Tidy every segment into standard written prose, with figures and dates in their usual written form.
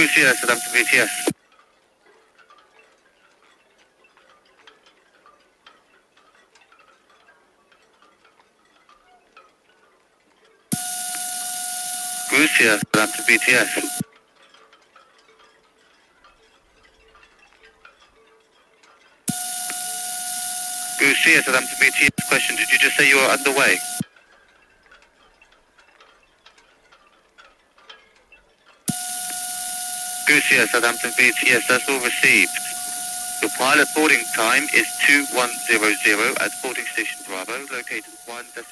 Virtuosa, Southampton VTS. Virtuosa, Southampton VTS. Virtuosa, Southampton VTS. Question, did you just say you are underway? Virtuosa, Southampton VTS, that's all received. Your pilot boarding time is 2100 at boarding station Bravo, located 1.5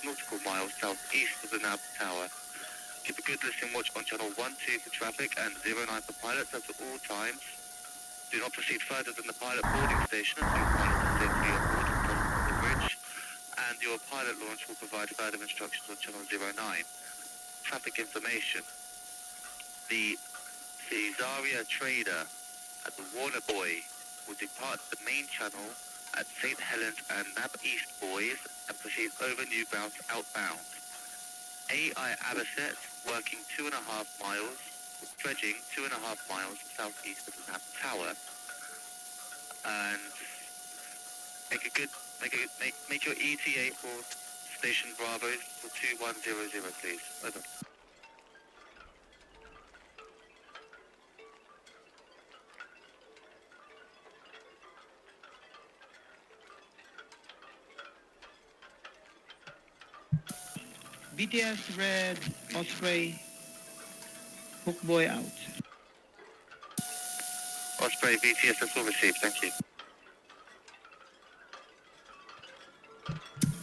nautical miles southeast of the NAB Tower. Keep a good listening watch on channel 12 for traffic and 09 for pilots at all times. Do not proceed further than the pilot boarding station until your pilot is safely on board and crossing the bridge. And your pilot launch will provide further instructions on channel 09. Traffic information. The Caesarea Trader at the Warner Buoy will depart the main channel at St. Helens and Nab East Buoys and proceed over new grounds outbound. AI Abbaset working 2.5 miles, dredging 2.5 miles southeast of the Nab Tower. And make your ETA for Station Bravo for 2100, please. Over. BTS Red, Osprey, Hook Boy out. Osprey, BTS, that's all received, thank you.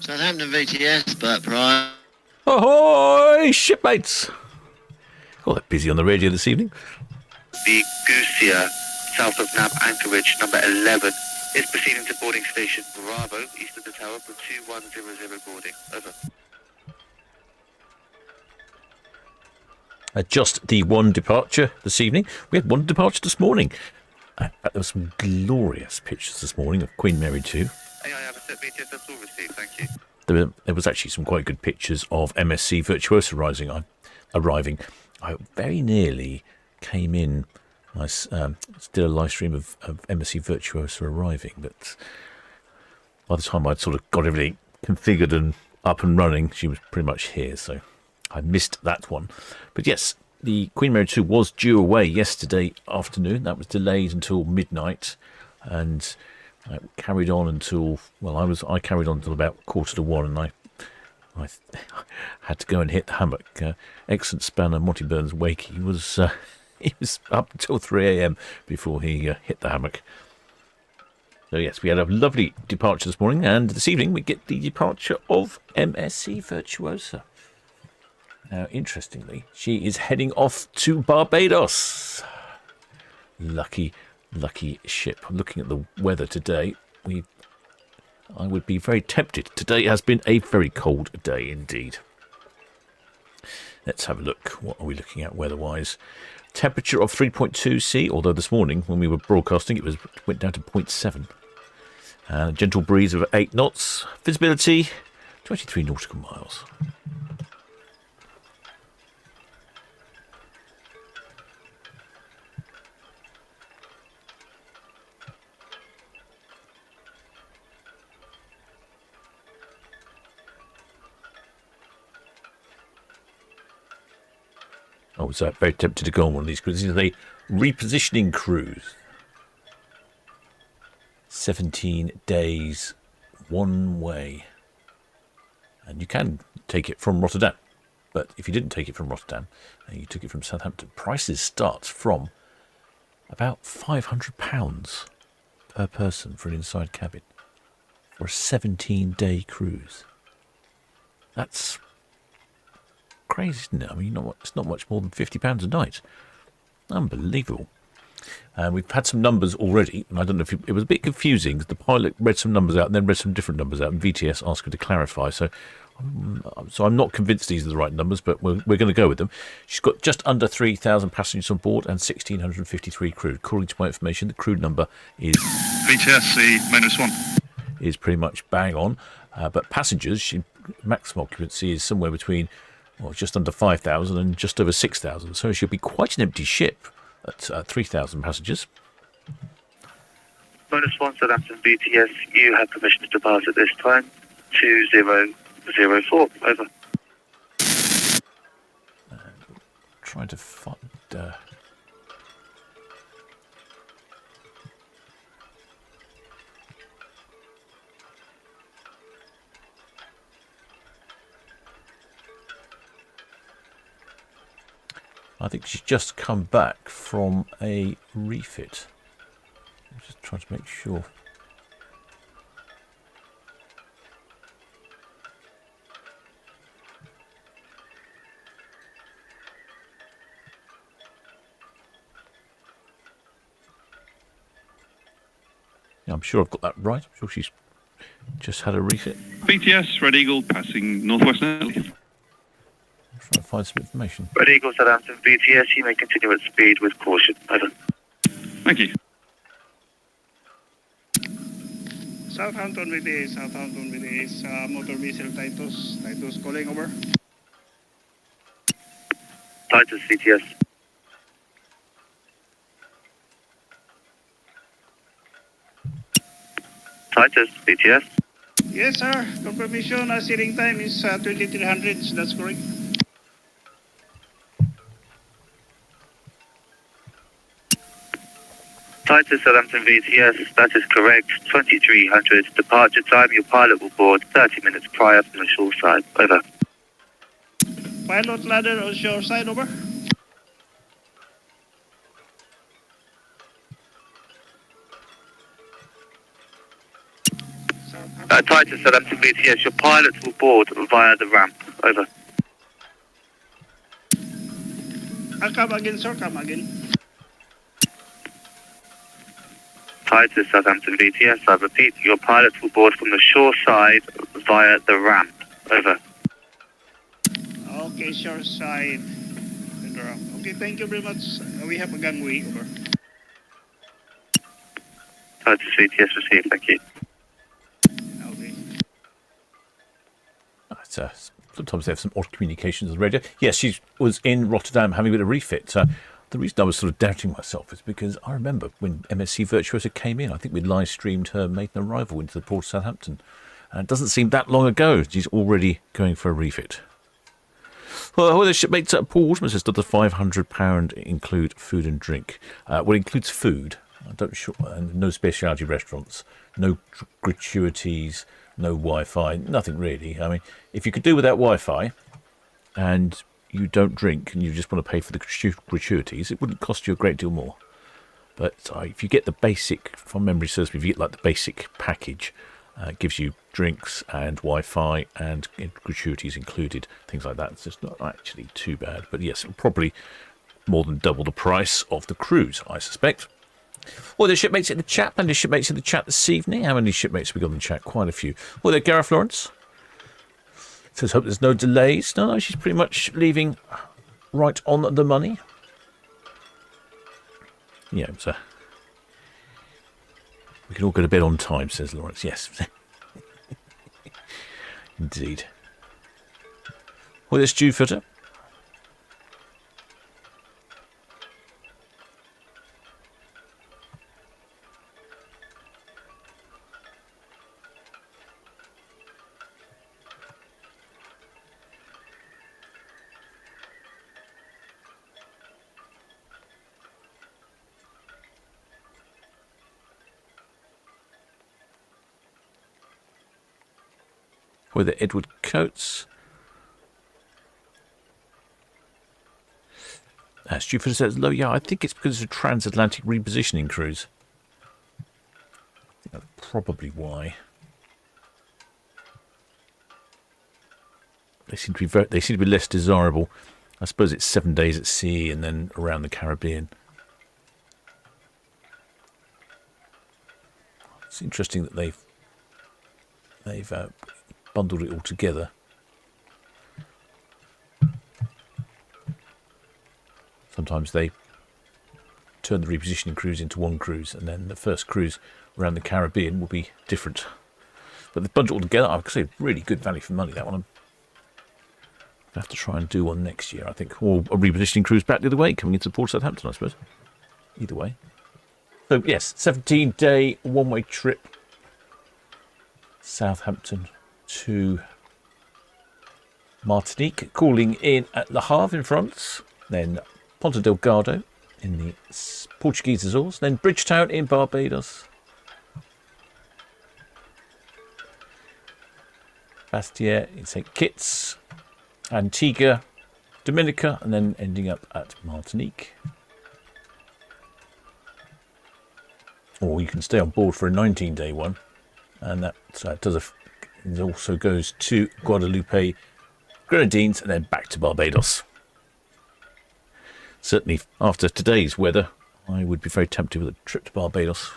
Southampton VTS, Bert Prime. Ahoy, shipmates! Oh, they're busy on the radio this evening. The Goosea, south of Nab Anchorage, number 11, is proceeding to boarding station Bravo, east of the tower for 2100 boarding. Over. Just the one departure this evening. We had one departure this morning. There were some glorious pictures this morning of Queen Mary 2. AI Abbaset, BTS, that's all received, thank you. There was actually some quite good pictures of MSC Virtuosa arriving. I very nearly came in. I did a live stream of MSC Virtuosa arriving, but by the time I'd sort of got everything configured and up and running, she was pretty much here, so I missed that one. But yes, the Queen Mary 2 was due away yesterday afternoon. That was delayed until midnight, and I carried on until, well, I carried on until about 1:45, and I had to go and hit the hammock. Excellent spanner Monty Burns Wakey he was up until 3 a.m. before he hit the hammock. So yes, we had a lovely departure this morning, and this evening we get the departure of MSC Virtuosa. Now, interestingly, she is heading off to Barbados. Lucky ship. Looking at the weather today, I would be very tempted. Today has been a very cold day indeed. Let's have a look. What are we looking at weather-wise? Temperature of 3.2 C, although this morning when we were broadcasting it went down to 0.7. A gentle breeze of 8 knots. Visibility 23 nautical miles. I was very tempted to go on one of these cruises. This is a repositioning cruise. 17 days, one way. And you can take it from Rotterdam. But if you didn't take it from Rotterdam, and you took it from Southampton, prices start from about £500 per person for an inside cabin for a 17-day cruise. That's crazy, isn't it? I mean, it's not much more than £50 a night. Unbelievable. We've had some numbers already, and I don't know if it was a bit confusing because the pilot read some numbers out and then read some different numbers out, and VTS asked her to clarify. So I'm not convinced these are the right numbers, but we're going to go with them. She's got just under 3,000 passengers on board and 1,653 crew. According to my information, the crew number is VTS -1. Is pretty much bang on. But passengers, maximum occupancy is somewhere between just under 5,000 and just over 6,000. So she'll be quite an empty ship That's 3,000 passengers. -1 Southampton BTS, you have permission to depart at this time. 2004, over. Trying to find... I think she's just come back from a refit. I'm just trying to make sure. Yeah, I'm sure I've got that right. I'm sure she's just had a refit. BTS, Red Eagle, passing Northwest Nelly. Trying to find some information. Red Eagle Southampton BTS, you may continue at speed with caution, over. Thank you. Southampton BTS, motor vessel Titus calling over. Titus CTS. Titus BTS. Yes, sir. Confirmation. Sailing time is 2300. That's correct. Titus Southampton VTS, that is correct. 2300. Departure time, your pilot will board 30 minutes prior from the shore side. Over. Pilot ladder on shore side. Over. Titus Southampton VTS, your pilot will board via the ramp. Over. Come again, sir. Come again. Titus Southampton VTS, I repeat, your pilot will board from the shore side via the ramp. Over. Okay, shore side. Okay, thank you very much. We have a gangway. Over. Titus VTS received, thank you. Okay. Sometimes they have some odd communications on the radio. Yes, she was in Rotterdam having a bit of refit. The reason I was sort of doubting myself is because I remember when MSC Virtuosa came in, I think we'd live streamed her maiden arrival into the port of Southampton. And it doesn't seem that long ago. She's already going for a refit. Well, the shipmate Paul Waterman says, does the £500 include food and drink? Well, it includes food. I don't sure, and no specialty restaurants, no gratuities, no Wi-Fi, nothing really. I mean, if you could do without Wi-Fi and you don't drink and you just want to pay for the gratuities, it wouldn't cost you a great deal more. But if you get the basic, from memory serves me, if you get like the basic package, it gives you drinks and Wi-Fi and gratuities included, things like that. So it's not actually too bad. But yes, probably more than double the price of the cruise, I suspect. Well, there's shipmates in the chat. Plenty of shipmates in the chat this evening. How many shipmates have we got in the chat? Quite a few. Well, there, Gareth Lawrence says, hope there's no delays. No, she's pretty much leaving right on the money. Yeah, so we can all go to bed on time, says Lawrence. Yes. Indeed. Well, there's Jude Footer. With Edward Coates. Stupid says, low, yeah, I think it's because of a transatlantic repositioning cruise. I think that's probably why. They seem to be less desirable. I suppose it's 7 days at sea and then around the Caribbean. It's interesting that they've bundled it all together. Sometimes they turn the repositioning cruise into one cruise, and then the first cruise around the Caribbean will be different. But they bundle it all together. I could say really good value for money, that one. I'll have to try and do one next year, I think. Or a repositioning cruise back the other way, coming into Port Southampton, I suppose. either way. So yes, 17-day one-way trip, Southampton to Martinique, calling in at Le Havre in France, then Ponta Delgado in the Portuguese Azores, then Bridgetown in Barbados, Bastia in St. Kitts, Antigua, Dominica, and then ending up at Martinique. Or you can stay on board for a 19-day one, and that it also goes to Guadeloupe, Grenadines, and then back to Barbados. Certainly, after today's weather, I would be very tempted with a trip to Barbados.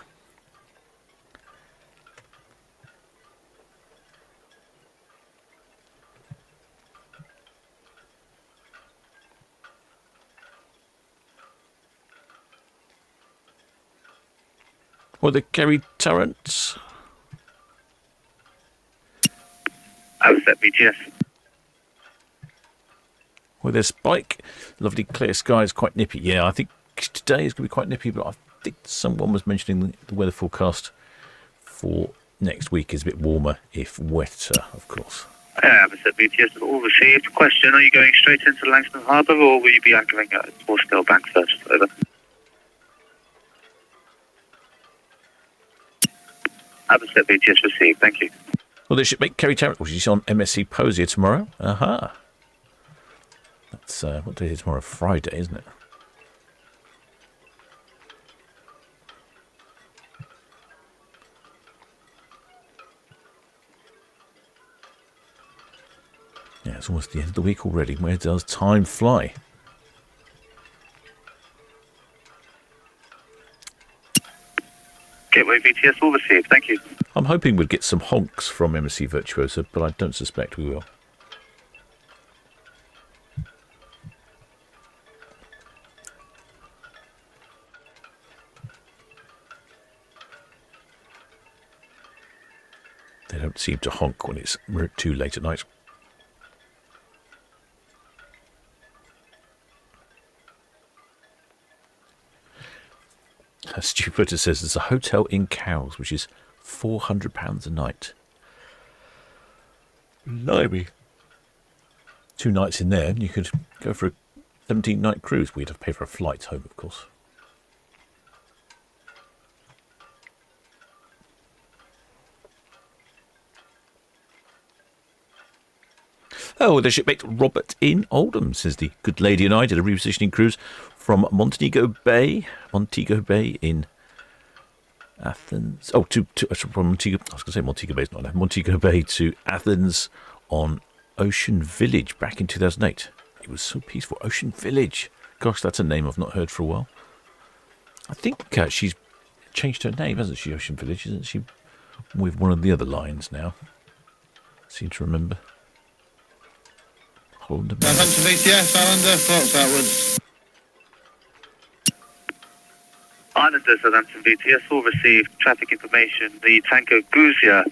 Or the Kerry Turrets. Outset BTS. With their Spike. Lovely clear skies, quite nippy. Yeah, I think today is going to be quite nippy, but I think someone was mentioning the weather forecast for next week is a bit warmer, if wetter, of course. Outset BTS, all received. Question, are you going straight into Langston Harbour, or will you be anchoring at Morsdale Bank first? Over. Outset BTS received, thank you. Well, they should make Kerry Tarrant, which is on MSC Posier tomorrow. Aha. That's, what day is it tomorrow? Friday, isn't it? Yeah, it's almost the end of the week already. Where does time fly? Gateway BTS, all received, thank you. I'm hoping we'd get some honks from MSC Virtuosa, but I don't suspect we will. They don't seem to honk when it's too late at night. Stupid says there's a hotel in Cowes which is £400 a night. Blimey. 2 nights in there and you could go for a 17-night cruise. We'd have to pay for a flight home, of course. Oh, the shipmate Robert in Oldham, says the good lady and I did a repositioning cruise from Montego Bay in Athens. Oh, from Montego. I was going to say Montego Bay is not there. Montego Bay to Athens on Ocean Village back in 2008. It was so peaceful. Ocean Village. Gosh, that's a name I've not heard for a while. I think she's changed her name, hasn't she? Ocean Village, isn't she? With one of the other lines now. Seem to remember. Southampton BTS, Islander, thoughts outwards. Islander, Southampton BTS, all received traffic information. The tanker Guzia,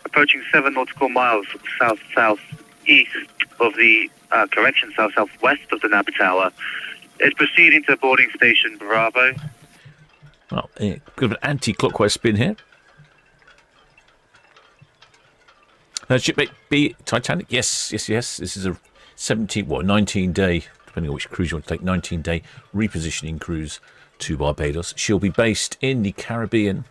approaching 7 nautical miles south-southeast of the, south-southwest of the Nabby Tower, is proceeding to boarding station Bravo. Well, good of an anti-clockwise spin here. Shipmate B, Titanic, yes. This is a 19-day, depending on which cruise you want to take, 19-day repositioning cruise to Barbados. She'll be based in the Caribbean,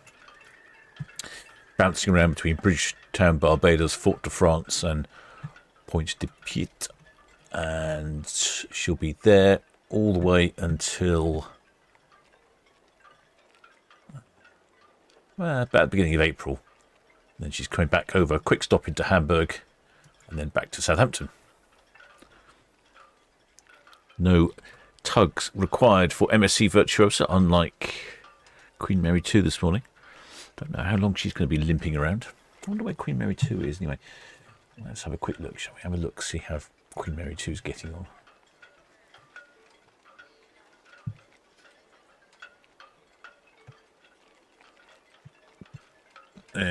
bouncing around between Bridgetown, Barbados, Fort-de-France and Pointe-de-Pied. And she'll be there all the way until about the beginning of April. And then she's coming back over, a quick stop into Hamburg, and then back to Southampton. No tugs required for MSC Virtuosa, unlike Queen Mary 2 this morning. Don't know how long she's going to be limping around. I wonder where Queen Mary 2 is anyway. Let's have a quick look, shall we? Have a look, see how Queen Mary 2 is getting on.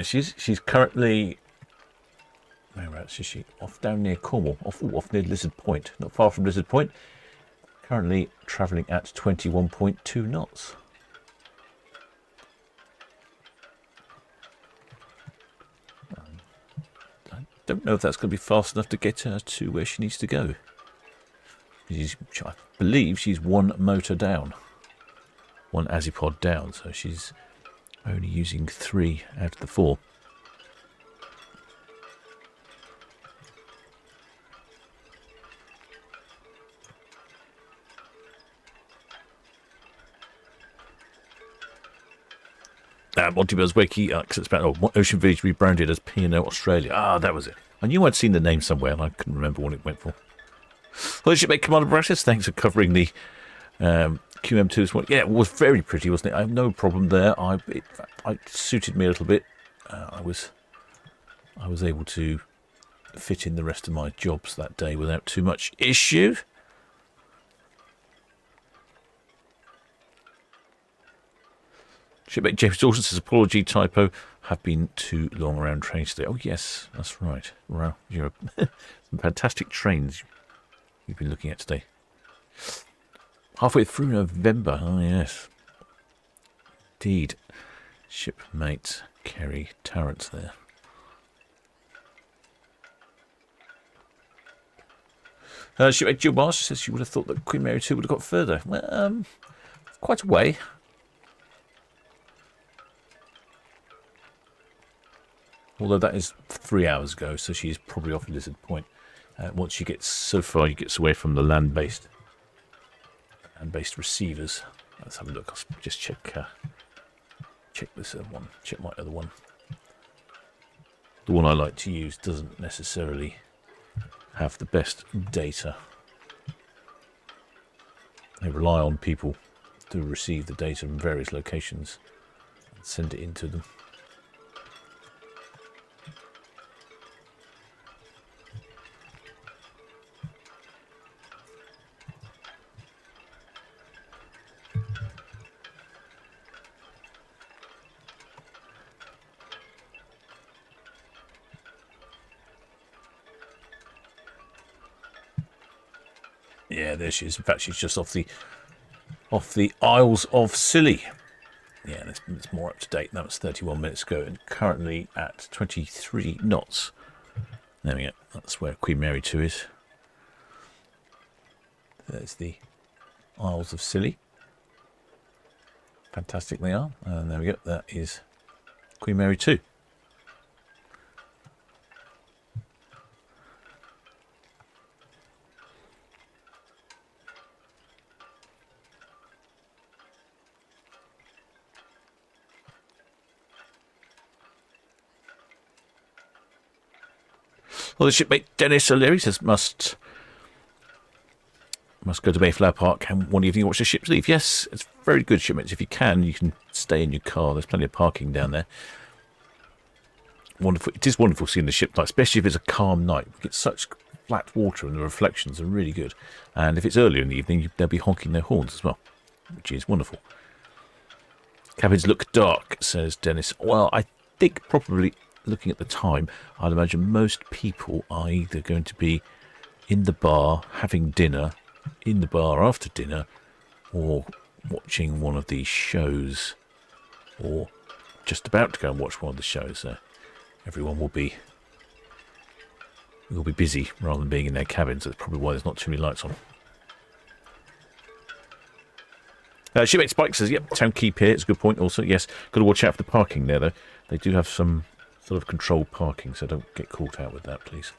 She's currently, whereabouts is she? Off down near Cornwall, off near Lizard Point, not far from Lizard Point. Currently travelling at 21.2 knots. don't know if that's going to be fast enough to get her to where she needs to go. I believe she's one motor down. One Azipod down, so she's only using 3 out of the 4. Montebello's Wakey, it's about Ocean Village rebranded as P&O Australia. Ah, that was it. I knew I'd seen the name somewhere and I couldn't remember what it went for. Well, Shipmate Commander Brashes, thanks for covering the QM2 as well. Yeah, it was very pretty, wasn't it? I have no problem there. It suited me a little bit. I was able to fit in the rest of my jobs that day without too much issue. Shipmate James Dawson says, apology, typo, have been too long around trains today. Oh, yes, that's right. Wow, some fantastic trains you've been looking at today. Halfway through November, oh, yes. Indeed. Shipmate Kerry Tarrant there. Shipmate Jill Marsh says she would have thought that Queen Mary 2 would have got further. Well, quite a way. Although that is 3 hours ago, so she's probably off Lizard Point. Once she gets so far, she gets away from the land-based receivers. Let's have a look. I'll just check this other one. Check my other one. The one I like to use doesn't necessarily have the best data. They rely on people to receive the data from various locations and send it into them. Yeah, there she is. In fact, she's just off the Isles of Scilly. Yeah, it's more up to date. That was 31 minutes ago, and currently at 23 knots. There we go. That's where Queen Mary 2 is. There's the Isles of Scilly. Fantastic they are. And there we go. That is Queen Mary 2. Well, the shipmate Dennis O'Leary says must go to Mayflower Park and one evening watch the ships leave. Yes, it's very good, shipmates. If you can stay in your car. There's plenty of parking down there. Wonderful. It is wonderful seeing the ship light, especially if it's a calm night. We get such flat water and the reflections are really good. And if it's earlier in the evening, they'll be honking their horns as well, which is wonderful. Cabins look dark, says Dennis. Well, I think probably, looking at the time, I'd imagine most people are either going to be in the bar having dinner, in the bar after dinner, or watching one of these shows, or just about to go and watch one of the shows. Everyone will be busy rather than being in their cabins. That's probably why there's not too many lights on. Shipmate Spike says, yep, Town Quay Pier. It's a good point also. Yes, got to watch out for the parking there, though. They do have some sort of controlled parking, so don't get caught out with that, please.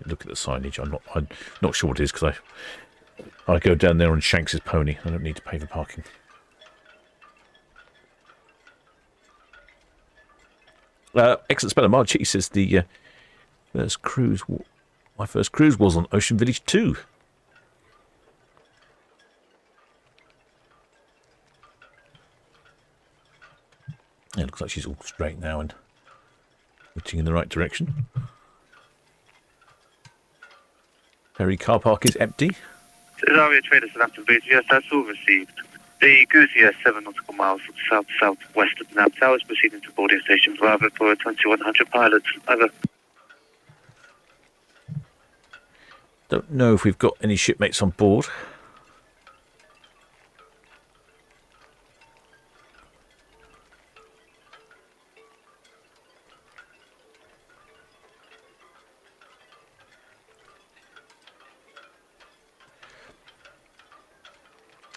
Look at the signage. I'm not sure what it is, because I go down there on Shanks's pony. I don't need to pay for parking. Excellent speller Marge. He says the first cruise. My first cruise was on Ocean Village 2. Yeah, it looks like she's all straight now and looking in the right direction. Ferry car park is empty. Cesaria Trader Southampton Beach, yes, that's all received. The Goose 7 nautical miles south-southwest of Nav Towers, proceeding to boarding station Bravo for 2100 pilots. Over. Don't know if we've got any shipmates on board.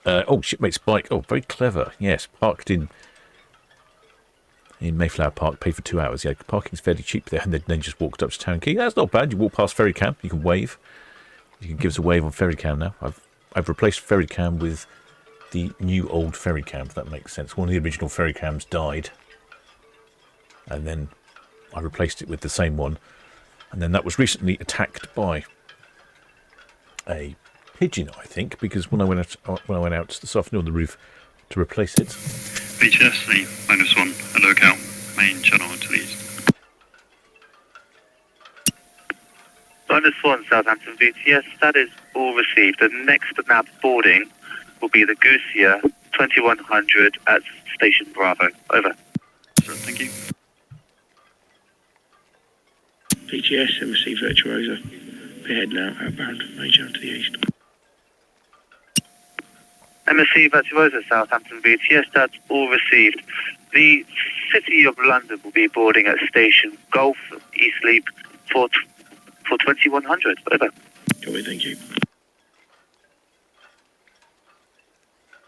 Oh, shipmate's bike. Oh, very clever. Yes, parked in Mayflower Park, paid for 2 hours. Yeah, parking's fairly cheap there, and then just walked up to Town Quay. That's not bad. You walk past ferry cam, you can wave. You can give us a wave on ferry cam now. I've replaced ferry cam with the new old ferry cam, if that makes sense. One of the original ferry cams died, and then I replaced it with the same one, and then that was recently attacked by a pigeon, I think, because when I went out this afternoon on the roof to replace it. VTS, -1, a locale, main channel to the east. -1, Southampton VTS, that is all received. The next nav boarding will be the Goosier 2100 at Station Bravo. Over. So, thank you. VTS, MSC Virtuosa. We're heading out, outbound, main channel to the east. MSC Virtuosa, Southampton VTS, that's all received. The City of London will be boarding at Station Golf, Eastleap, for 2100. Over. Copy, thank you.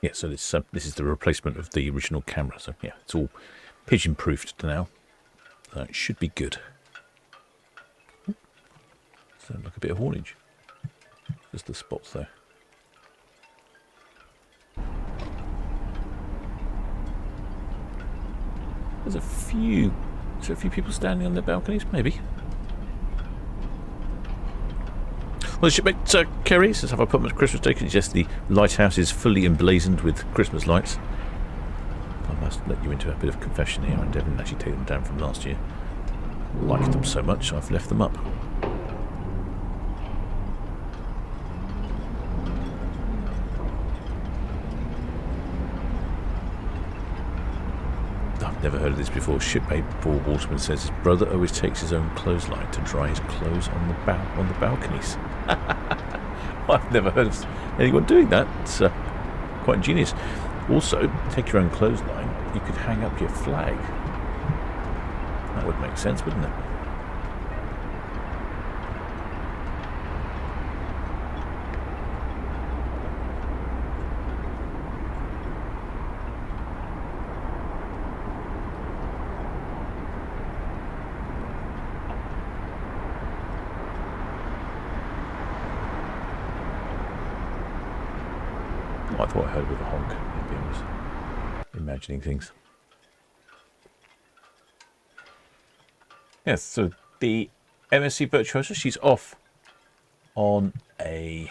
Yeah, so this is the replacement of the original camera. So yeah, it's all pigeon-proofed now. So it should be good. Sounds like a bit of haulage. Just the spots there. There's a few people standing on their balconies, maybe. Well, the shipmate Kerry says, have I put my Christmas decorations? Yes, the lighthouse is fully emblazoned with Christmas lights. I must let you into a bit of confession here. I didn't actually take them down from last year. I liked them so much, I've left them up. I've never heard of this before. Shipmate Paul Waterman says his brother always takes his own clothesline to dry his clothes on the balconies. I've never heard of anyone doing that. It's quite ingenious. Also, take your own clothesline. You could hang up your flag. That would make sense, wouldn't it? I thought I heard a bit of a honk. Maybe I was imagining things. Yes, so the MSC Virtuosa, she's off on a...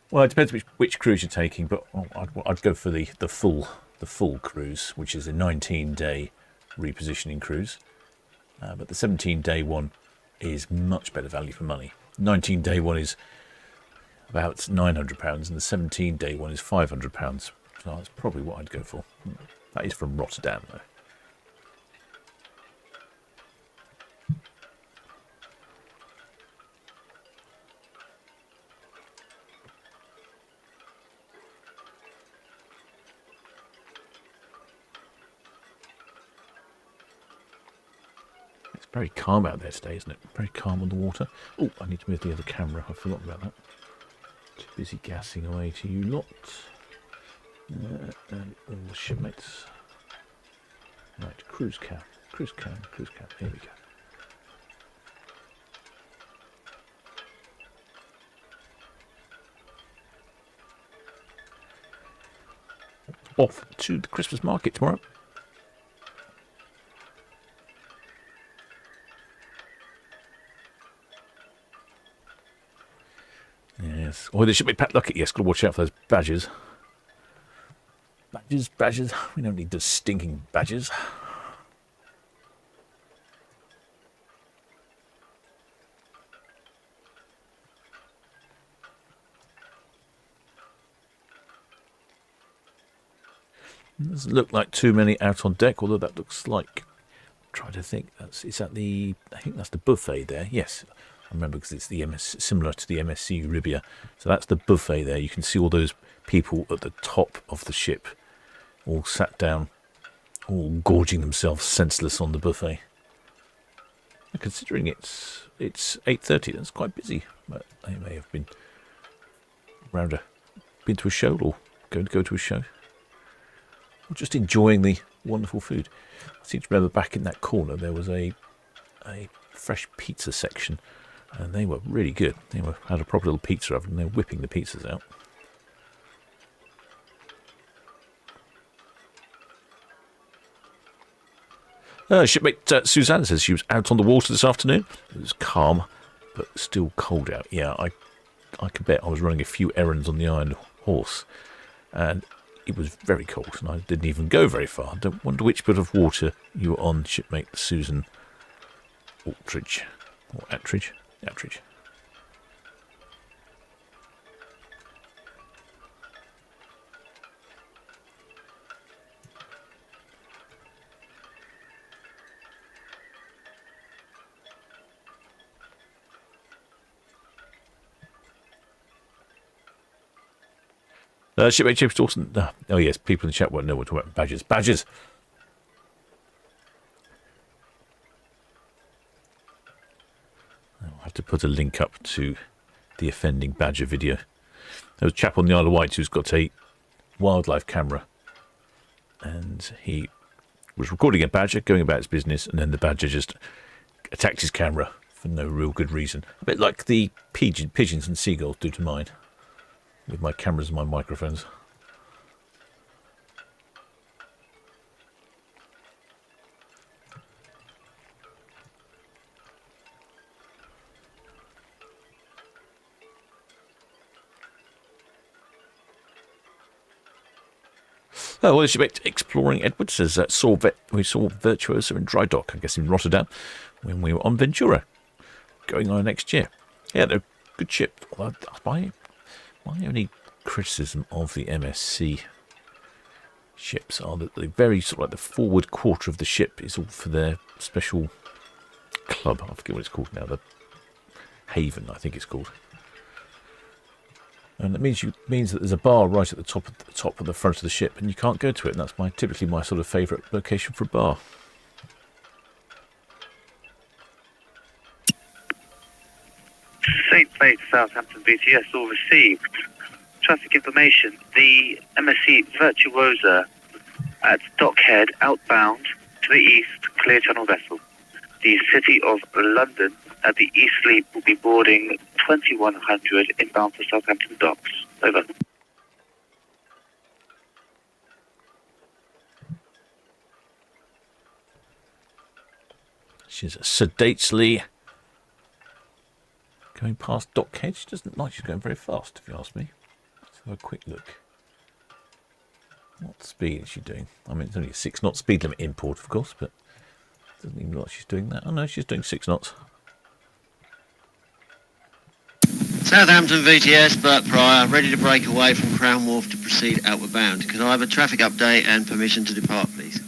Well, it depends which cruise you're taking, but I'd go for the full cruise, which is a 19-day repositioning cruise. But the 17-day one is much better value for money. 19-day one is about £900, and the 17-day one is £500. So that's probably what I'd go for. That is from Rotterdam, though. It's very calm out there today, isn't it? Very calm on the water. Oh, I need to move the other camera. I forgot about that. Too busy gassing away to you lot. And all the shipmates. Right, cruise cam. Cruise cam. Here we go. Off to the Christmas market tomorrow. Yes. Oh, they should be Pat Luckett. Yes, got to watch out for those badgers. Badgers. We don't need the stinking badgers. Doesn't look like too many out on deck, although that looks like... I'm trying to think. I think that's the buffet there. Yes. I remember because it's similar to the MSC Ribia. So that's the buffet there. You can see all those people at the top of the ship, all sat down, all gorging themselves senseless on the buffet. And considering it's 8:30, that's quite busy. But they may have been around been to a show or going to go to a show, or just enjoying the wonderful food. I seem to remember back in that corner there was a fresh pizza section, and they were really good. They had a proper little pizza oven, and they were whipping the pizzas out. Shipmate Suzanne says she was out on the water this afternoon. It was calm, but still cold out. Yeah, I could bet I was running a few errands on the Iron Horse, and it was very cold, and I didn't even go very far. I don't wonder which bit of water you were on, shipmate Susan Attridge. Or Attridge? Attridge. Shipmate James Dawson. Oh, yes, people in the chat won't know what to talk about. Badgers. Badgers! I'll have to put a link up to the offending badger video. There was a chap on the Isle of Wight who's got a wildlife camera, and he was recording a badger going about his business, and then the badger just attacked his camera for no real good reason. A bit like the pigeons and seagulls do to mine, with my cameras and my microphones. Oh, well, Exploring Edwards says we saw Virtuosa in dry dock, I guess in Rotterdam, when we were on Ventura, going on next year. Yeah, they're a good ship. My only criticism of the MSC ships are that the very sort of like the forward quarter of the ship is all for their special club. I forget what it's called now. The Haven, I think it's called. And it means that there's a bar right at the top of the front of the ship, and you can't go to it. And that's typically my sort of favourite location for a bar. St. Faith Southampton BTS all received. Traffic information. The MSC Virtuosa at Dockhead outbound to the east, clear channel vessel. The City of London at the East Leap will be boarding 2100 inbound for Southampton docks. Over. She's sedately going past Dockhead. She doesn't look like she's going very fast, if you ask me. Let's have a quick look. What speed is she doing? I mean, it's only a 6 knot speed limit in port, of course, but it doesn't even look like she's doing that. Oh no, she's doing 6 knots. Southampton VTS, Bert Pryor, ready to break away from Crown Wharf to proceed outward bound. Can I have a traffic update and permission to depart, please?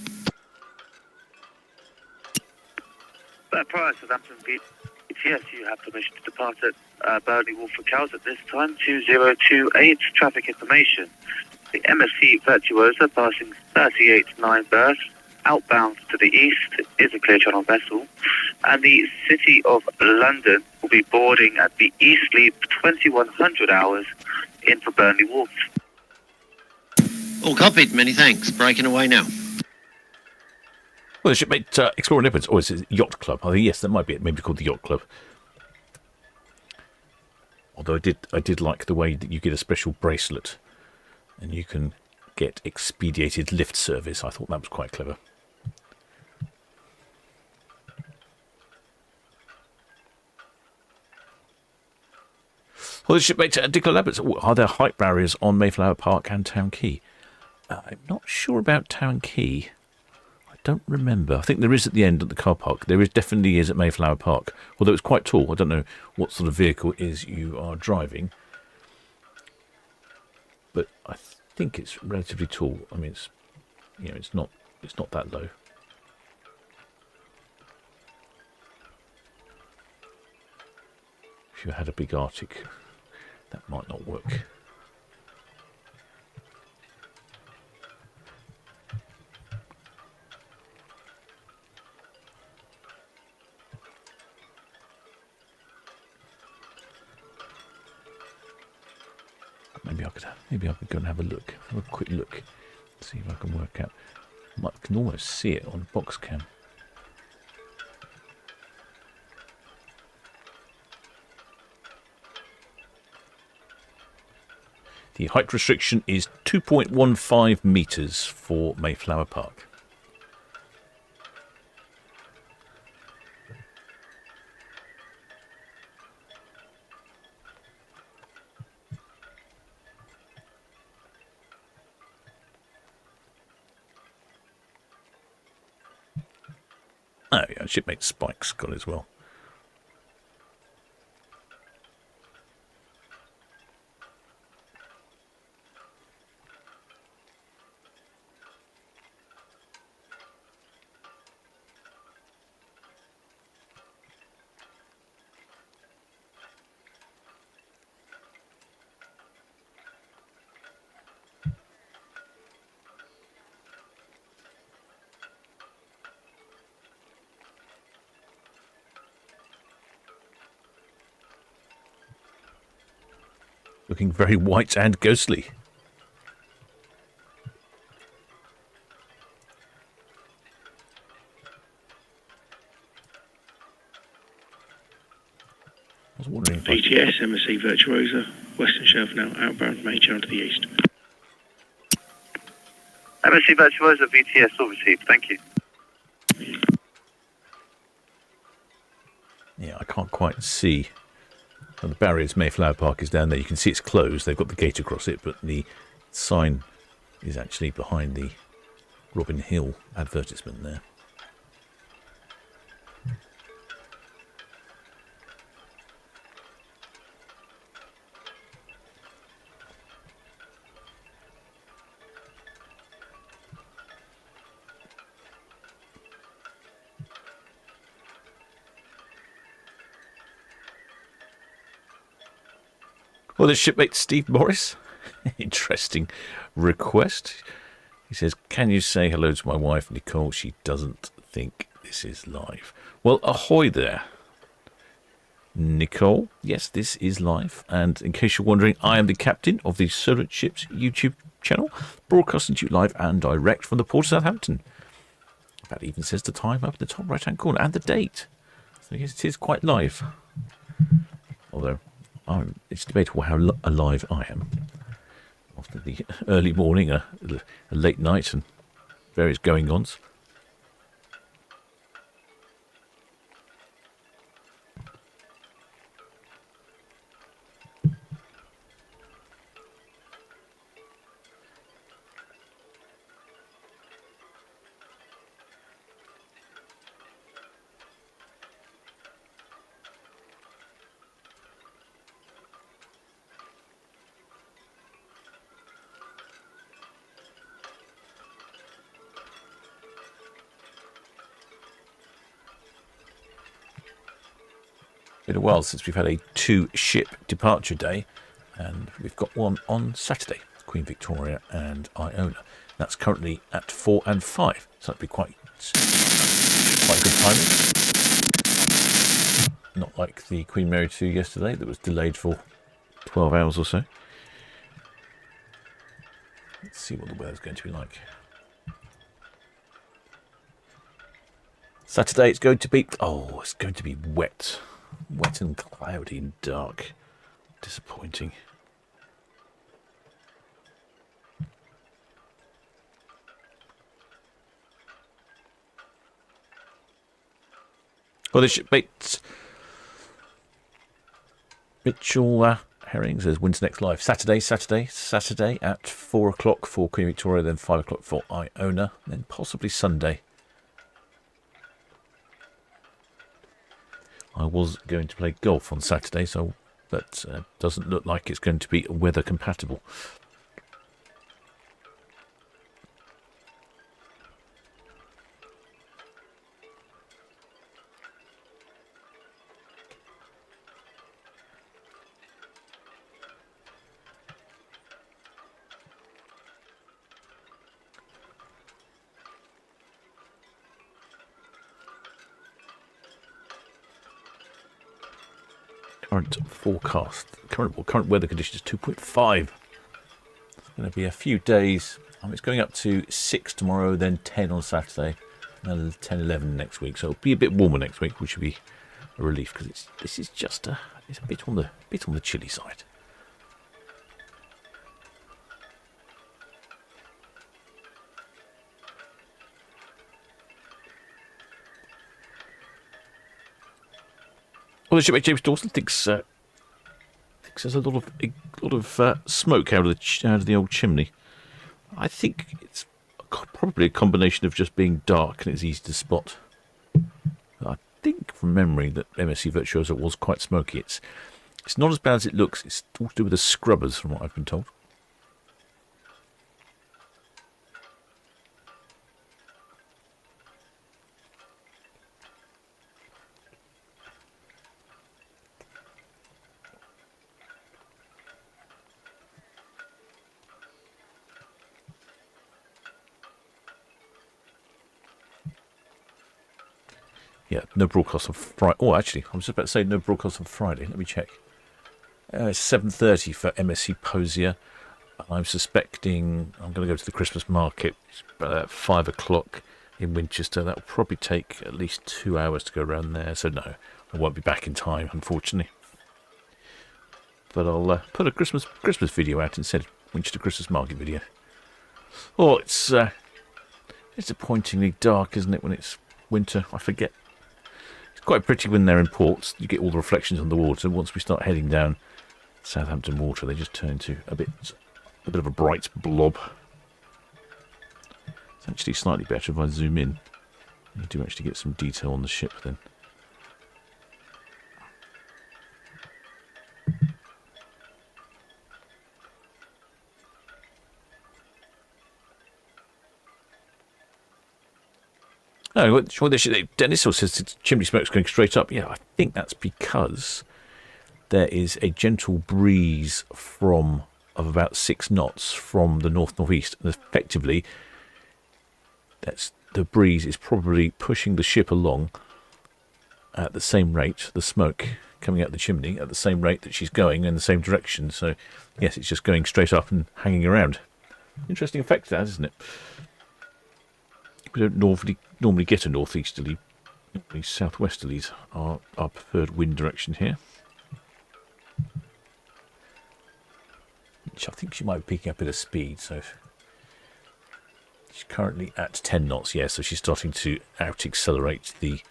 Bert Pryor, Southampton BTS, you have permission to depart at Burnley Wharf for Cowes at this time, 2028. Traffic information. The MSC Virtuosa passing 38-9 berths, outbound to the east, is a clear channel vessel, and the City of London will be boarding at the East Leap 2100 hours in for Burnley Wharf. All copied, many thanks. Breaking away now. Well, the shipmate Exploring Edwards, or is it Yacht Club? I think, yes, that might be it. Maybe called the Yacht Club. Although I did like the way that you get a special bracelet and you can get expedited lift service. I thought that was quite clever. Well, the shipmate Dickler Lamberts, are there height barriers on Mayflower Park and Town Quay? I'm not sure about Town Quay. I don't remember. I think there is at the end at the car park. There definitely is at Mayflower Park, although it's quite tall. I don't know what sort of vehicle it is you are driving, but I think it's relatively tall. I mean, it's not that low. If you had a big Arctic, that might not work. Maybe I could go and have a look. Have a quick look. See if I can work out. I can almost see it on box cam. The height restriction is 2.15 metres for Mayflower Park. Oh yeah, shipmate Spike's got it as well. Looking very white and ghostly. I was wondering if VTS, MSC Virtuosa, Western Shelf now, outbound, main channel to the east. MSC Virtuosa VTS all received, thank you. Yeah, I can't quite see. Well, the barriers, Mayflower Park is down there. You can see it's closed. They've got the gate across it, but the sign is actually behind the Robin Hill advertisement there. Well, there's shipmate Steve Morris. Interesting request. He says, can you say hello to my wife, Nicole? She doesn't think this is live. Well, ahoy there, Nicole. Yes, this is live. And in case you're wondering, I am the captain of the Solent Ships YouTube channel, broadcasting to you live and direct from the port of Southampton. That even says the time up in the top right-hand corner and the date. So yes, it is quite live. Although, it's debatable how alive I am after the early morning, a late night, and various going-ons. Been a while since we've had a 2-ship departure day, and we've got one on Saturday, Queen Victoria and Iona. That's currently at 4 and 5, so that'd be quite good timing. Not like the Queen Mary 2 yesterday that was delayed for 12 hours or so. Let's see what the weather's going to be like. Saturday it's going to be wet. Wet and cloudy and dark. Disappointing. Well, the shipmates Mitchell Herring says, when's next live? Saturday at 4 o'clock for Queen Victoria, then 5 o'clock for Iona, then possibly Sunday. I was going to play golf on Saturday, so that doesn't look like it's going to be weather compatible. Current forecast, current weather conditions 2.5 going to be a few days. It's going up to 6 tomorrow, then 10 on Saturday, and 10, 11 next week. So it'll be a bit warmer next week, which will be a relief because this is just it's a bit on the chilly side. Well, the shipmate James Dawson thinks there's a lot of smoke out of the old chimney. I think it's probably a combination of just being dark and it's easy to spot. I think from memory that MSC Virtuosa was quite smoky. It's not as bad as it looks. It's all to do with the scrubbers, from what I've been told. Yeah, no broadcast on Friday. Oh, actually, I was just about to say no broadcast on Friday. Let me check. It's 7:30 for MSC Posier. I'm suspecting I'm going to go to the Christmas market. It's about 5 o'clock in Winchester. That will probably take at least 2 hours to go around there. So no, I won't be back in time, unfortunately. But I'll put a Christmas video out instead. Winchester Christmas market video. Oh, it's disappointingly dark, isn't it, when it's winter? I forget. It's quite pretty when they're in ports. You get all the reflections on the water. Once we start heading down Southampton water, they just turn into a bit of a bright blob. It's actually slightly better if I zoom in. You do actually get some detail on the ship then. Oh, Dennis also says the chimney smoke's going straight up. Yeah, I think that's because there is a gentle breeze of about 6 knots from the north-northeast. And effectively, the breeze is probably pushing the ship along at the same rate, the smoke coming out the chimney at the same rate that she's going in the same direction. So, yes, it's just going straight up and hanging around. Interesting effect, that, isn't it? We don't normally get a northeasterly. Normally southwesterlies are our preferred wind direction here. Which I think she might be picking up at a speed, so she's currently at 10 knots, yeah, so she's starting to out-accelerate the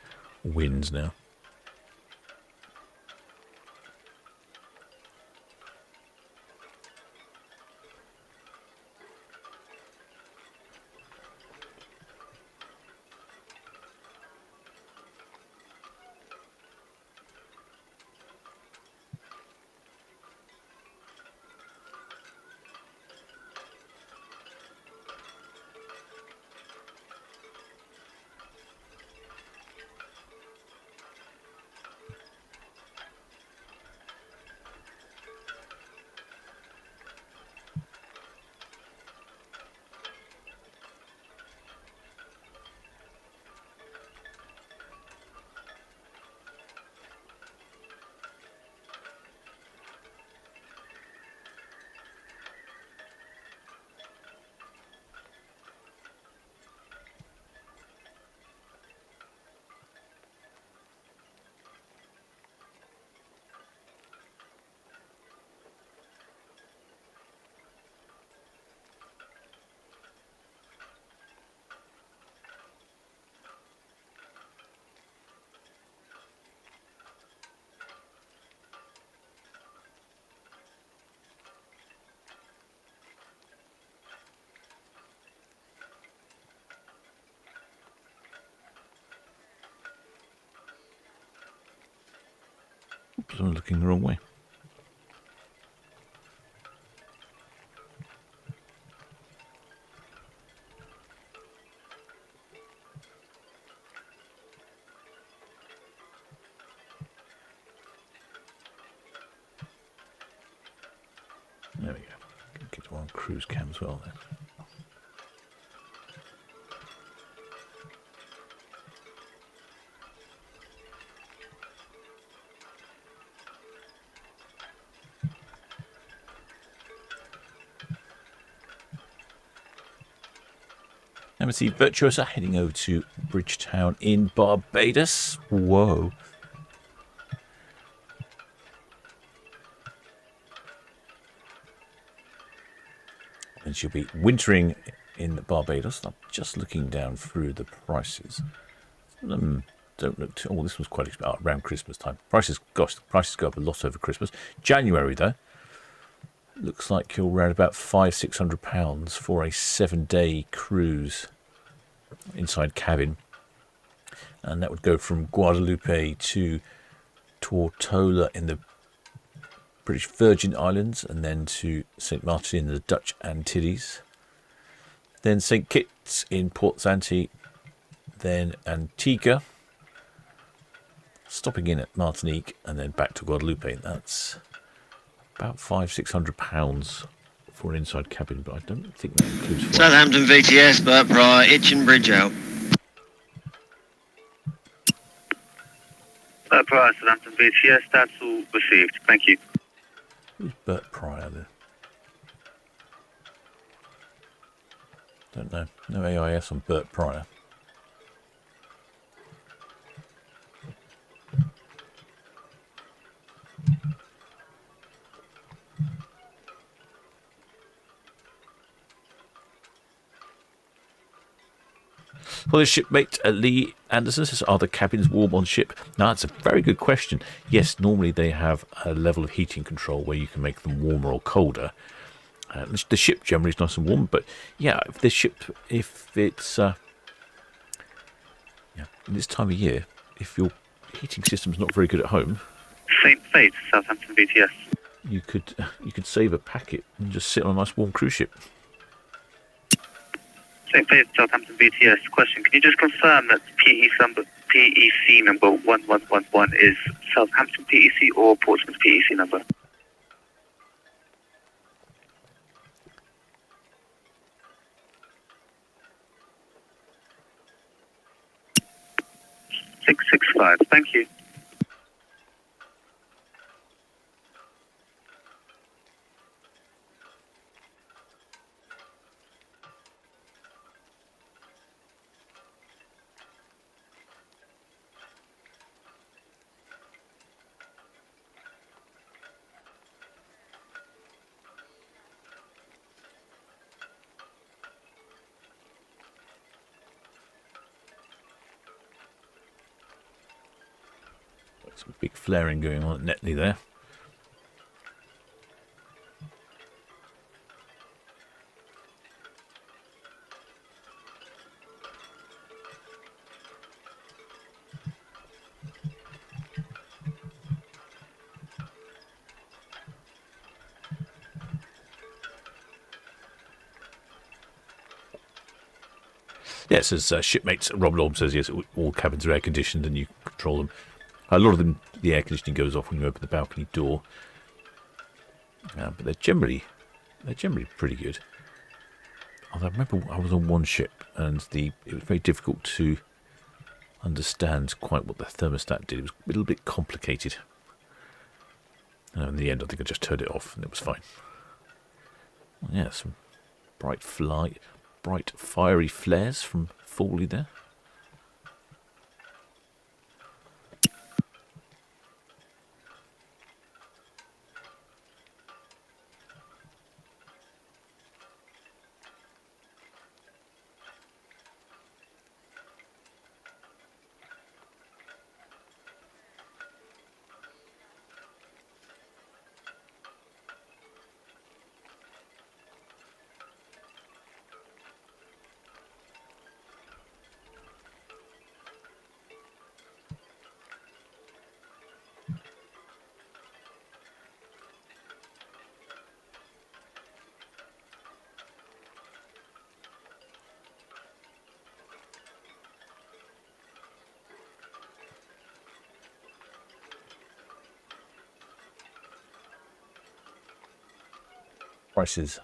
winds now. Oops, I'm looking the wrong way. There we go. Get to on cruise cam as well then. MSC Virtuosa heading over to Bridgetown in Barbados. Whoa. And she'll be wintering in Barbados. I'm just looking down through the prices. Don't look too... Oh, this was quite around Christmas time. Prices, gosh, the prices go up a lot over Christmas. January, though, looks like you're around about £500-600 for a 7-day cruise inside cabin. And that would go from Guadeloupe to Tortola in the British Virgin Islands, and then to St. Martin in the Dutch Antilles, then St. Kitts in Port Zanti, then Antigua, stopping in at Martinique, and then back to Guadeloupe. That's about £500-600 for an inside cabin, but I don't think that includes flights. Southampton VTS, Burt Pryor, Itchen Bridge out. Pryor, Southampton BTS, that's all received. Thank you. Who's Burt Pryor there? Don't know. No AIS on Burt Pryor. Well, the shipmate Lee Anderson says, are the cabins warm on ship? Now, that's a very good question. Yes, normally they have a level of heating control where you can make them warmer or colder. The ship generally is nice and warm, but yeah, if it's in this time of year, if your heating system's not very good at home, St. Faith, Southampton BTS. you could save a packet and just sit on a nice warm cruise ship. St. Faith, Southampton BTS. Question, can you just confirm that PEC number 1111 is Southampton PEC or Portsmouth PEC number? $665. Thank you. Some big flaring going on at Netley there. Yes, as shipmates Rob Lorb says, yes, all cabins are air conditioned and you control them. A lot of them, the air conditioning goes off when you open the balcony door, but they're generally pretty good. Although I remember I was on one ship and it was very difficult to understand quite what the thermostat did. It was a little bit complicated. And in the end, I think I just turned it off and it was fine. Yeah, some bright fiery flares from Fawley there. Prices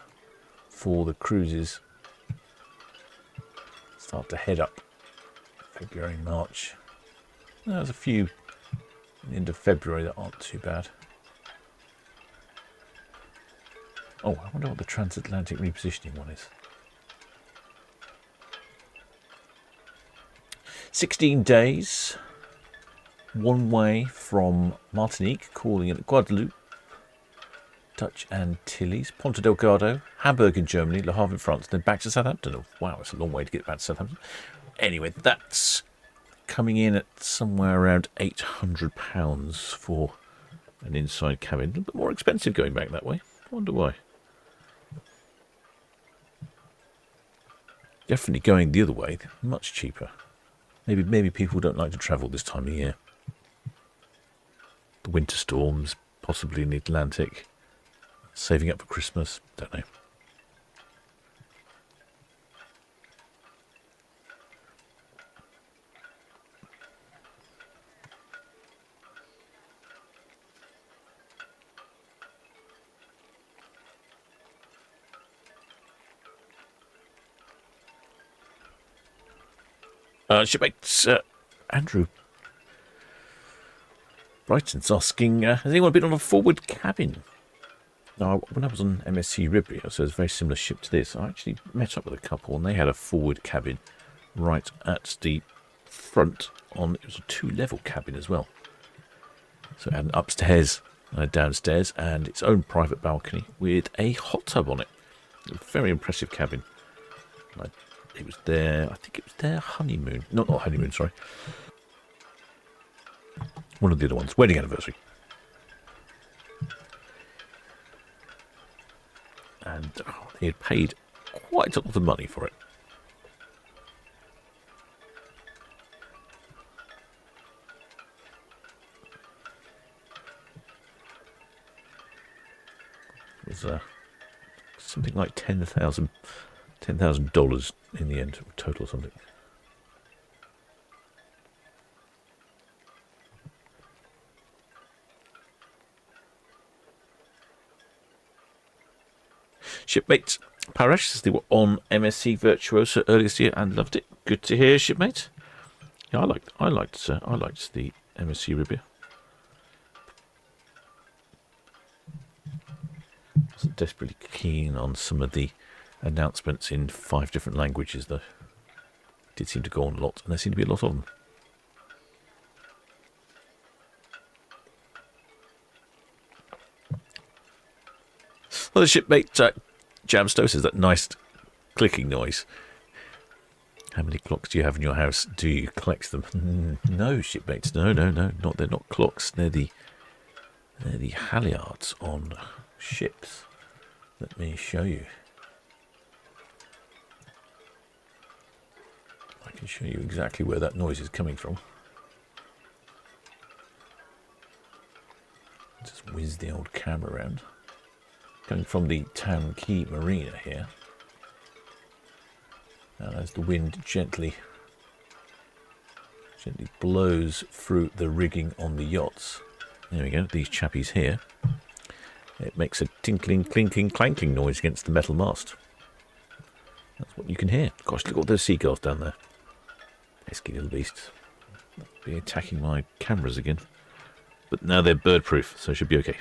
for the cruises start to head up February, March. There's a few at the end of February that aren't too bad. Oh, I wonder what the transatlantic repositioning one is. 16 days, one way from Martinique, calling at Guadeloupe, Dutch Antilles, Ponta Delgado, Hamburg in Germany, Le Havre in France, then back to Southampton. Oh, wow, it's a long way to get back to Southampton. Anyway, that's coming in at somewhere around £800 for an inside cabin. A little bit more expensive going back that way. I wonder why. Definitely going the other way, much cheaper. Maybe people don't like to travel this time of year. The winter storms, possibly in the Atlantic. Saving up for Christmas, don't know. Shipmates, Andrew Brighton's asking, has anyone been on a forward cabin? Now, when I was on MSC Ribria, so it's a very similar ship to this, I actually met up with a couple and they had a forward cabin right at the front. It was a 2-level cabin as well. So it had an upstairs and a downstairs and its own private balcony with a hot tub on it. A very impressive cabin. It was I think it was their honeymoon. Not honeymoon, sorry. One of the other ones. Wedding anniversary. And they had paid quite a lot of money for it. It was something like $10,000 in the end, total or something. Shipmate Paresh says they were on MSC Virtuosa earlier this year and loved it. Good to hear, shipmate. Yeah, I liked the MSC Ribia. Wasn't desperately keen on some of the announcements in 5 different languages, though. Did seem to go on a lot, and there seemed to be a lot of them. Well, the shipmate Jamstow says that nice clicking noise. How many clocks do you have in your house? Do you collect them? No, shipmates. No. They're not clocks. They're the halyards on ships. Let me show you. I can show you exactly where that noise is coming from. Just whiz the old camera around. Coming from the Town Quay marina here. And as the wind gently blows through the rigging on the yachts. There we go, these chappies here. It makes a tinkling, clinking, clanking noise against the metal mast. That's what you can hear. Gosh, look at all those seagulls down there. Pesky little beasts. They'll be attacking my cameras again. But now they're bird-proof, so it should be okay.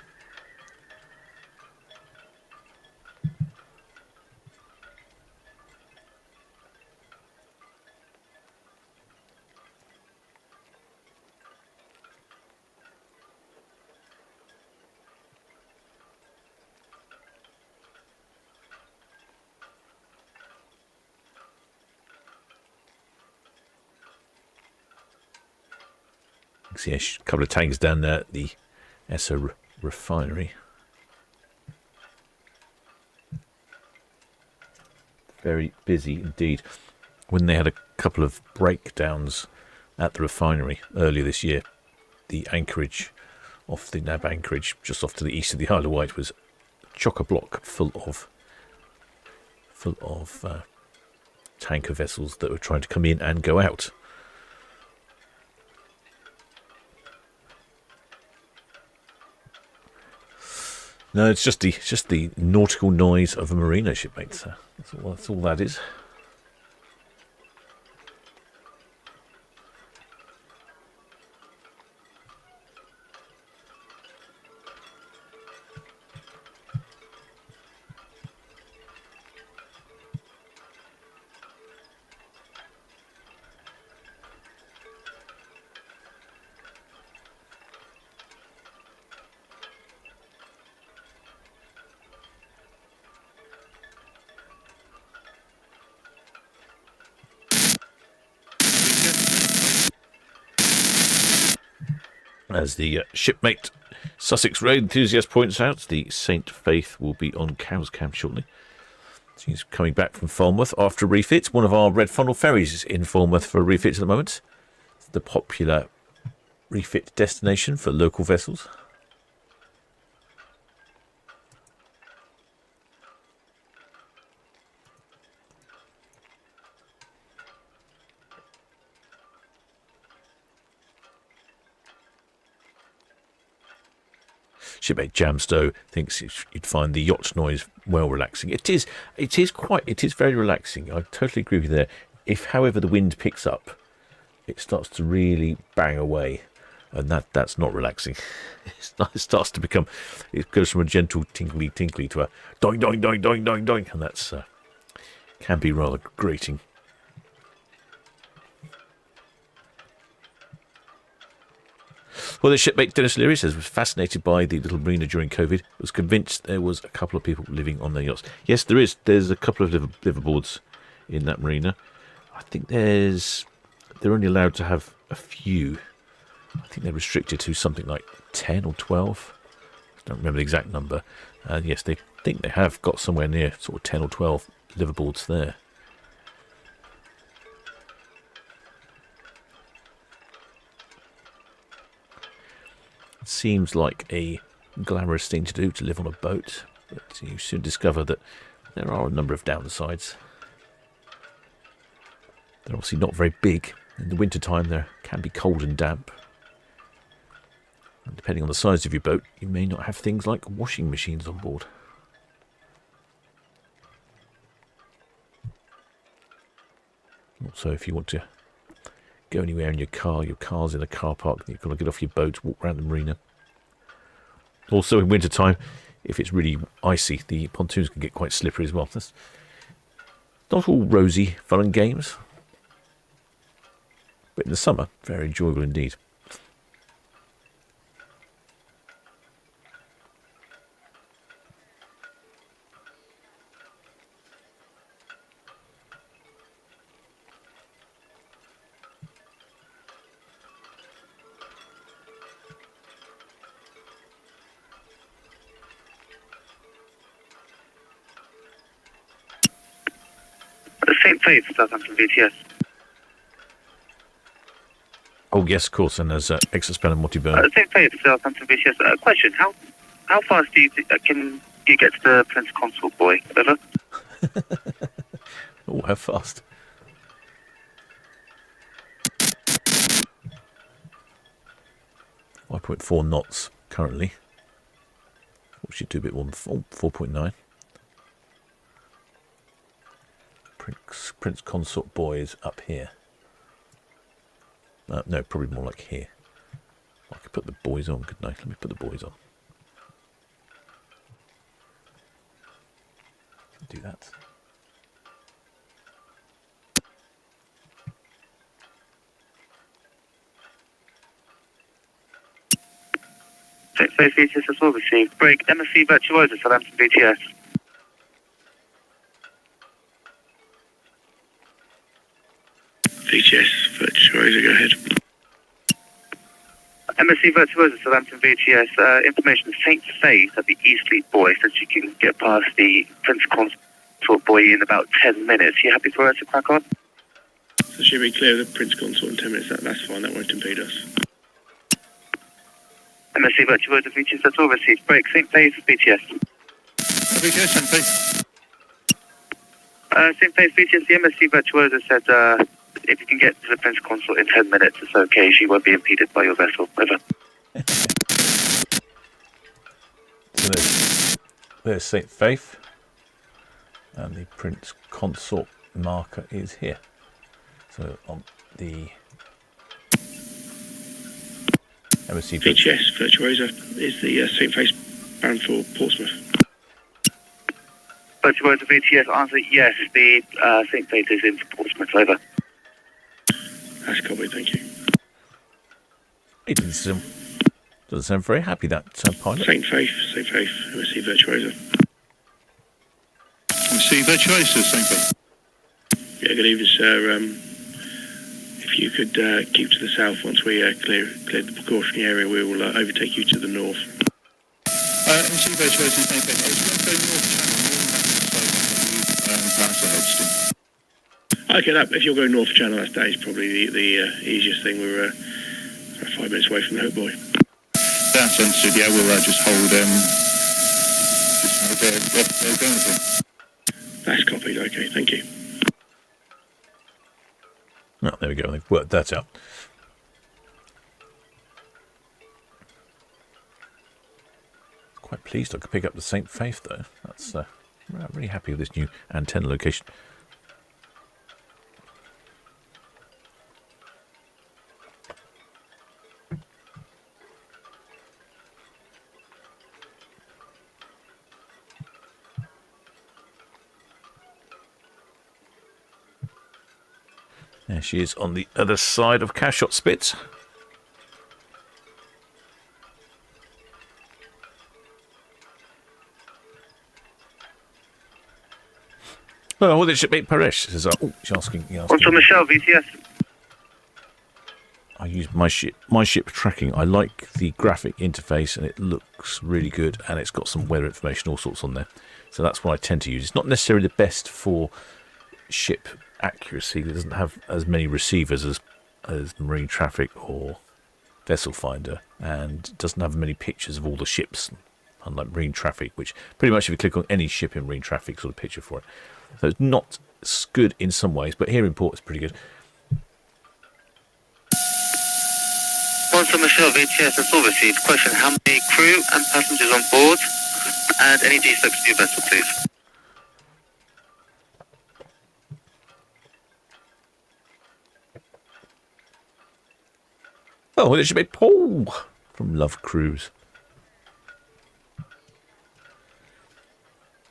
See a couple of tanks down there at the Esso refinery. Very busy indeed. When they had a couple of breakdowns at the refinery earlier this year, the anchorage off the Nab anchorage just off to the east of the Isle of Wight was chock-a-block full of tanker vessels that were trying to come in and go out. No, it's just the nautical noise of a marina, shipmates. That's all that is. As the shipmate Sussex Road enthusiast points out, the Saint Faith will be on Cowes Cam shortly. She's coming back from Falmouth after a refit. One of our Red Funnel ferries is in Falmouth for a refit at the moment. It's the popular refit destination for local vessels. Shipmate Jamstow thinks you'd find the yacht noise well relaxing. It is very relaxing. I totally agree with you there. If, however, the wind picks up, it starts to really bang away, and that's not relaxing. It starts to become, it goes from a gentle tinkly to a doing, and that's can be rather grating. Well, the shipmate Dennis Leary says was fascinated by the little marina during COVID. Was convinced there was a couple of people living on their yachts. Yes, there is. There's a couple of liverboards in that marina. I think they're only allowed to have a few. I think they're restricted to something like 10 or 12. I don't remember the exact number. And yes, they think they have got somewhere near sort of 10 or 12 liverboards there. It seems like a glamorous thing to do, to live on a boat, but you soon discover that there are a number of downsides. They're obviously not very big. In the wintertime, they can be cold and damp. And depending on the size of your boat, you may not have things like washing machines on board. Also, if you want to go anywhere in your car's in a car park, you've got to get off your boat, walk around the marina. Also, in wintertime, if it's really icy, the pontoons can get quite slippery as well. That's not all rosy fun and games, but in the summer, very enjoyable indeed. St. Faith, Southampton VTS. Oh yes, of course, and there's extra spell and Monty Burn. St. Faith, Southampton VTS. Question: How fast do you can you get to the Prince Consort buoy? Over. Oh, how fast? .4 knots currently. We should do a bit more than 4.9. Prince Consort buoy is up here. No, probably more like here. I could put the buoys on, couldn't I? Let me put the buoys on. Do that. St. Faith VTS as well received. Break MSC Virtuosa, Southampton VTS. VTS, Virtuosa, go ahead. MSC Virtuosa, Southampton VTS. Information: St. Faith at the East Fleet buoy says you can get past the Prince Consort buoy in about 10 minutes. You happy for us to crack on? So should we clear the Prince Consort in 10 minutes? That's fine, that won't impede us. MSC Virtuosa VTS, that's all received. Break St. Faith VTS. VTS, St. Faith. St. Faith VTS, the MSC Virtuosa said if you can get to the Prince Consort in 10 minutes, it's okay. She won't be impeded by your vessel. Over. So there's St. Faith, and the Prince Consort marker is here. So on the MSC VTS, Virtuosa, is the St. Faith bound for Portsmouth. Virtuosa VTS, answer yes, the St. Faith is in Portsmouth. Over. That's copied, thank you. It doesn't sound very happy, that pilot. St. Faith, MSC Virtuosa. MSC Virtuosa, St. Faith. Yeah, good evening, sir. If you could keep to the south once we cleared the precautionary area, we will overtake you to the north. MSC Virtuosa is Mayflower. I was going to go north channel, more than that, so Okay, if you're going north channel, that is probably the easiest thing. We're 5 minutes away from the Hope Boy. That's understood, yeah, we'll just hold there going with. That's copied, okay, thank you. Oh, there we go. They've worked that out. Quite pleased I could pick up the St. Faith, though. That's I'm really happy with this new antenna location. There she is on the other side of Cashot Spits. Oh, well, it should be Paresh. Says, oh, she's asking. Also, Michelle, VTS. I use my ship tracking. I like the graphic interface, and it looks really good, and it's got some weather information, all sorts on there. So that's what I tend to use. It's not necessarily the best for ship accuracy. It doesn't have as many receivers as marine traffic or vessel finder, and doesn't have many pictures of all the ships, unlike marine traffic, which pretty much if you click on any ship in marine traffic, sort of picture for it. So it's not good in some ways, but here in port it's pretty good. Also, Michelle, VTS, that's all received. Question, how many crew and passengers on board? And any defects to your vessel, please. Oh, well, it should be Paul from Love Cruise.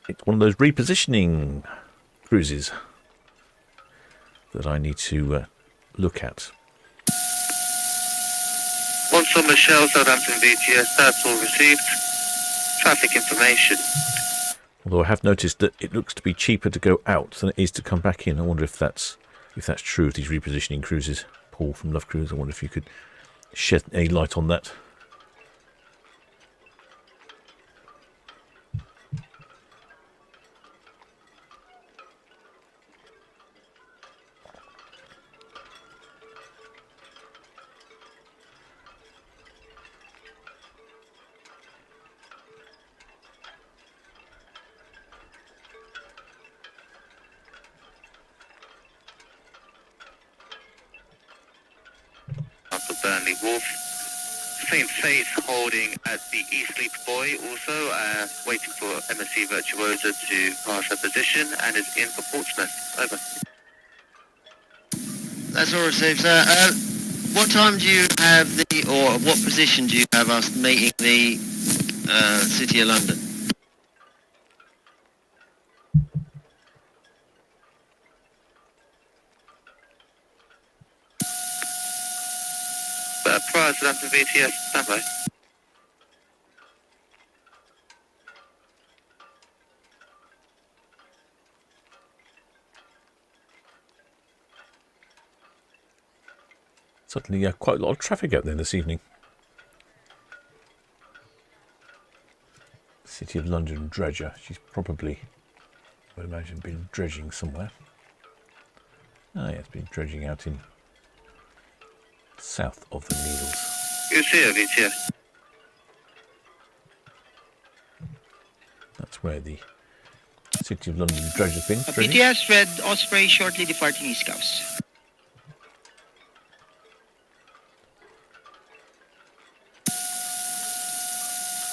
It's one of those repositioning cruises that I need to look at. Once on Michelle, Southampton VTS, that's all received. Traffic information. Although I have noticed that it looks to be cheaper to go out than it is to come back in. I wonder if that's true of these repositioning cruises. Paul from Love Cruise, I wonder if you could shed any light on that. Burnley Wharf. St. Faith holding at the East Leap Buoy also, waiting for MSC Virtuosa to pass her position and is in for Portsmouth. Over. That's all received, sir. What time do you have or what position do you have us meeting the City of London? Prior to that, the VTS, standby. Certainly quite a lot of traffic out there this evening. City of London dredger. She's probably, I would imagine, been dredging somewhere. Oh yeah, it's been dredging out in south of the Needles. You see her, VTS. That's where the City of London dredger's been. VTS Red Osprey shortly departing East Coast.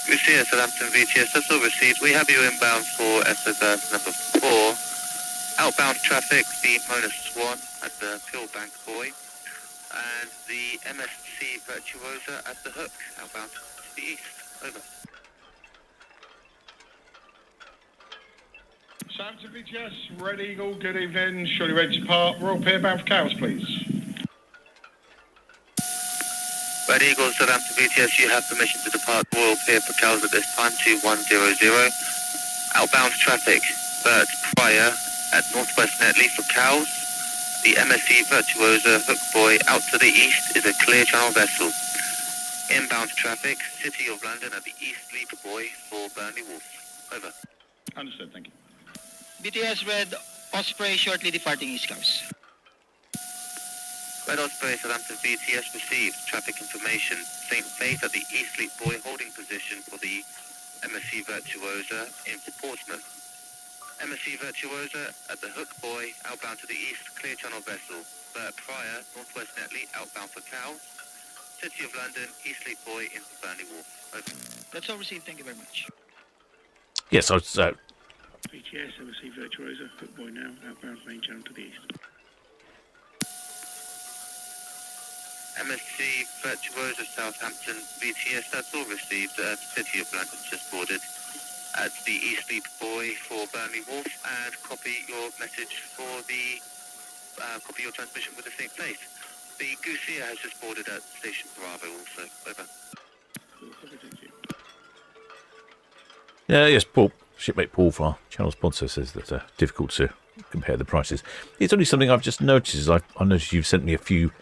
You see her, Southampton VTS, that's all received. We have you inbound for SOS number 4. Outbound traffic, the Mona Swan at the Pillbank Buoy. And the MSC Virtuosa at the Hook, outbound to the east. Over. Southampton VTS, Red Eagle, good evening. Surely ready to depart. Royal Pier bound for Cowes, please. Red Eagle, Southampton VTS, you have permission to depart Royal Pier for Cowes at this time, 2100. Outbound traffic, Bert Pryor at Northwest Netley for Cowes. The MSC Virtuosa Hook Buoy out to the east is a clear channel vessel. Inbound traffic, City of London at the East Leap Buoy for Burnley Wharf. Over. Understood, thank you. BTS Red Osprey shortly departing East Coast. Red Osprey Southampton VTS received traffic information. St. Faith at the East Leap Buoy holding position for the MSC Virtuosa in for Portsmouth. MSC Virtuosa at the Hook Buoy outbound to the east, clear channel vessel. Bert Pryor, Northwest Netley outbound for Cowes. City of London, East Leap Buoy in for Burnley Wharf. Over. That's all received. Thank you very much. Yes, I was. VTS, MSC Virtuosa, Hook Buoy now, outbound main channel to the east. MSC Virtuosa Southampton VTS, that's all received. City of London just boarded at the East Leap Buoy for Burnley Wharf, and copy your message for the copy your transmission with the St. Faith. The Goosea has just boarded at Station Bravo also. Over. Cool, copy, thank you. Yes, Paul, shipmate Paul from our channel sponsor says that difficult to compare the prices. It's only something I've just noticed. I noticed you've sent me a few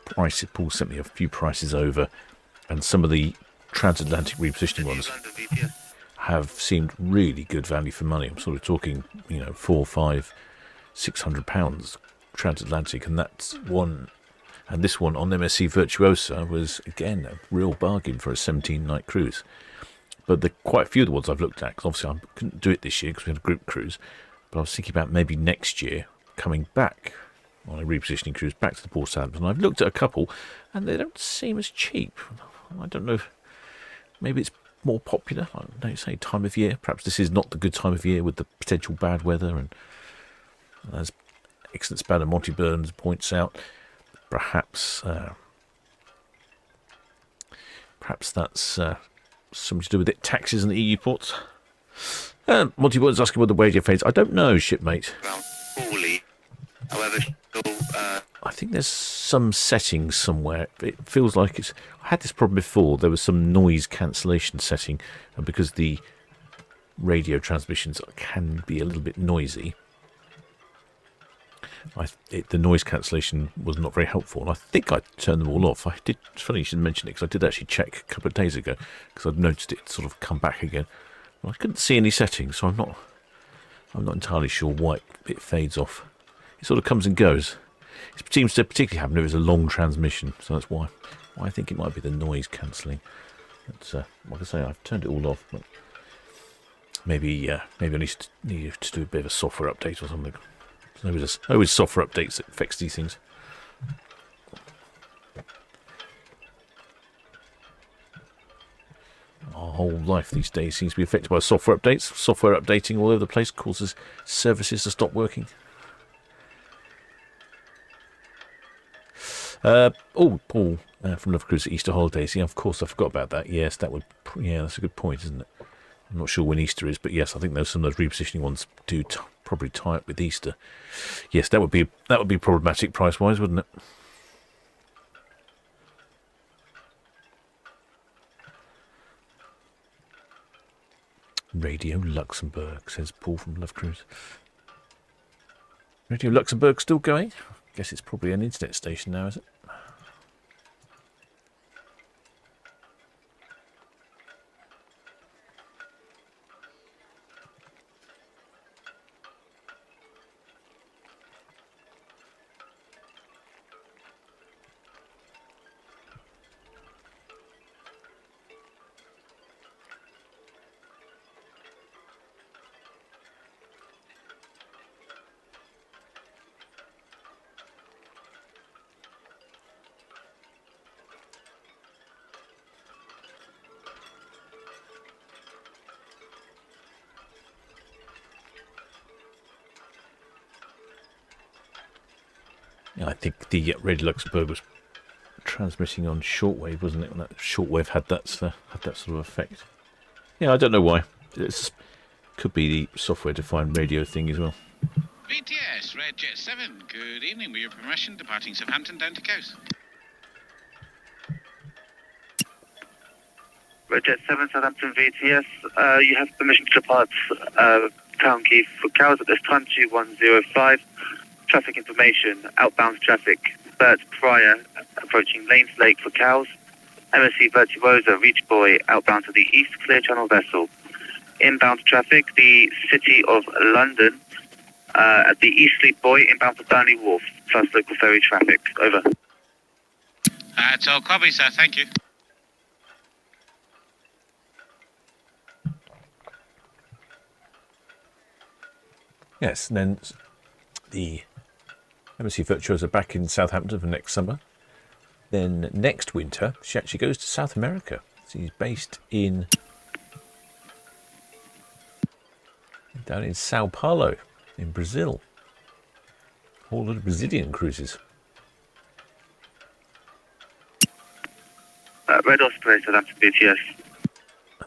prices. Paul sent me a few prices over, and some of the transatlantic repositioning ones London VTS. have seemed really good value for money. I'm sort of talking, £400, £500, £600 transatlantic, and that's one. And this one on MSC Virtuosa was, again, a real bargain for a 17-night cruise. But quite a few of the ones I've looked at, because obviously I couldn't do it this year because we had a group cruise, but I was thinking about maybe next year coming back on a repositioning cruise back to the Port Southampton. I've looked at a couple, and they don't seem as cheap. I don't know, maybe it's more popular. I don't know, say time of year. Perhaps this is not the good time of year with the potential bad weather, and as excellent spanner Monty Burns points out, perhaps that's something to do with it. Taxes in the EU ports. Monty Burns asking what the radio fades. I don't know, shipmate. Around Hawley. However, still, I think there's some settings somewhere. It feels like it's. I had this problem before. There was some noise cancellation setting, and because the radio transmissions can be a little bit noisy, the noise cancellation was not very helpful, and I think I turned them all off. It's funny you should mention it, because I did actually check a couple of days ago, because I'd noticed it sort of come back again. Well, I couldn't see any settings, so I'm not entirely sure why it fades off. It sort of comes and goes. It seems to particularly happen if it's a long transmission, so that's why I think it might be the noise cancelling. Like I say, I've turned it all off, but maybe I need to do a bit of a software update or something. There's always software updates that fix these things. Our whole life these days seems to be affected by software updates. Software updating all over the place causes services to stop working. Paul from Love Cruise at Easter holidays. Yeah, of course, I forgot about that. Yes, that's a good point, isn't it? I'm not sure when Easter is, but yes, I think some of those repositioning ones do probably tie up with Easter. Yes, that would be problematic price-wise, wouldn't it? Radio Luxembourg, says Paul from Love Cruise. Radio Luxembourg still going? I guess it's probably an internet station now, is it? I think the Radio Luxembourg was transmitting on shortwave, wasn't it? And that shortwave had that sort of effect. Yeah, I don't know why. It could be the software-defined radio thing as well. VTS, Red Jet 7. Good evening. With your permission, departing Southampton down to coast. Red Jet 7, Southampton VTS. You have permission to depart Town Quay for Cowes at this time, 2105. traffic information, outbound traffic, Bert Pryor approaching Lanes Lake for cows. MSC Virtuosa, Reach Boy, outbound to the East Clear Channel vessel. Inbound traffic, the City of London, at the East Fleet Boy, inbound for Burnley Wharf, plus local ferry traffic. Over. That's all copy, sir. Thank you. Yes, and then the MSC Virtuosa back in Southampton for next summer. Then next winter, she actually goes to South America. She's based in down in Sao Paulo, in Brazil. All of the Brazilian cruises. Red Osprey, Southampton BTS.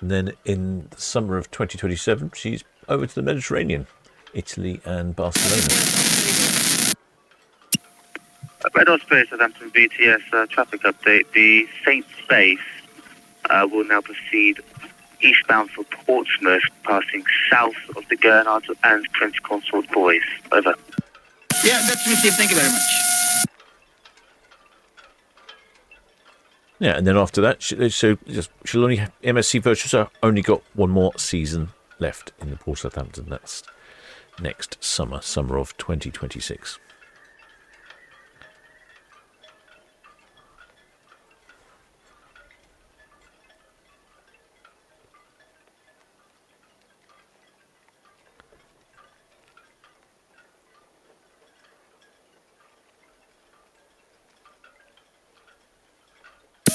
And then in the summer of 2027, she's over to the Mediterranean, Italy and Barcelona. Red Osprey, Southampton BTS, traffic update. The Saint Space will now proceed eastbound for Portsmouth, passing south of the Gurnard and Prince Consort Buoys. Over. Yeah, that's received. Thank you very much. Yeah, and then after that, she'll only have, MSC Virtuosa only got one more season left in the Port of Southampton. That's next summer of 2026.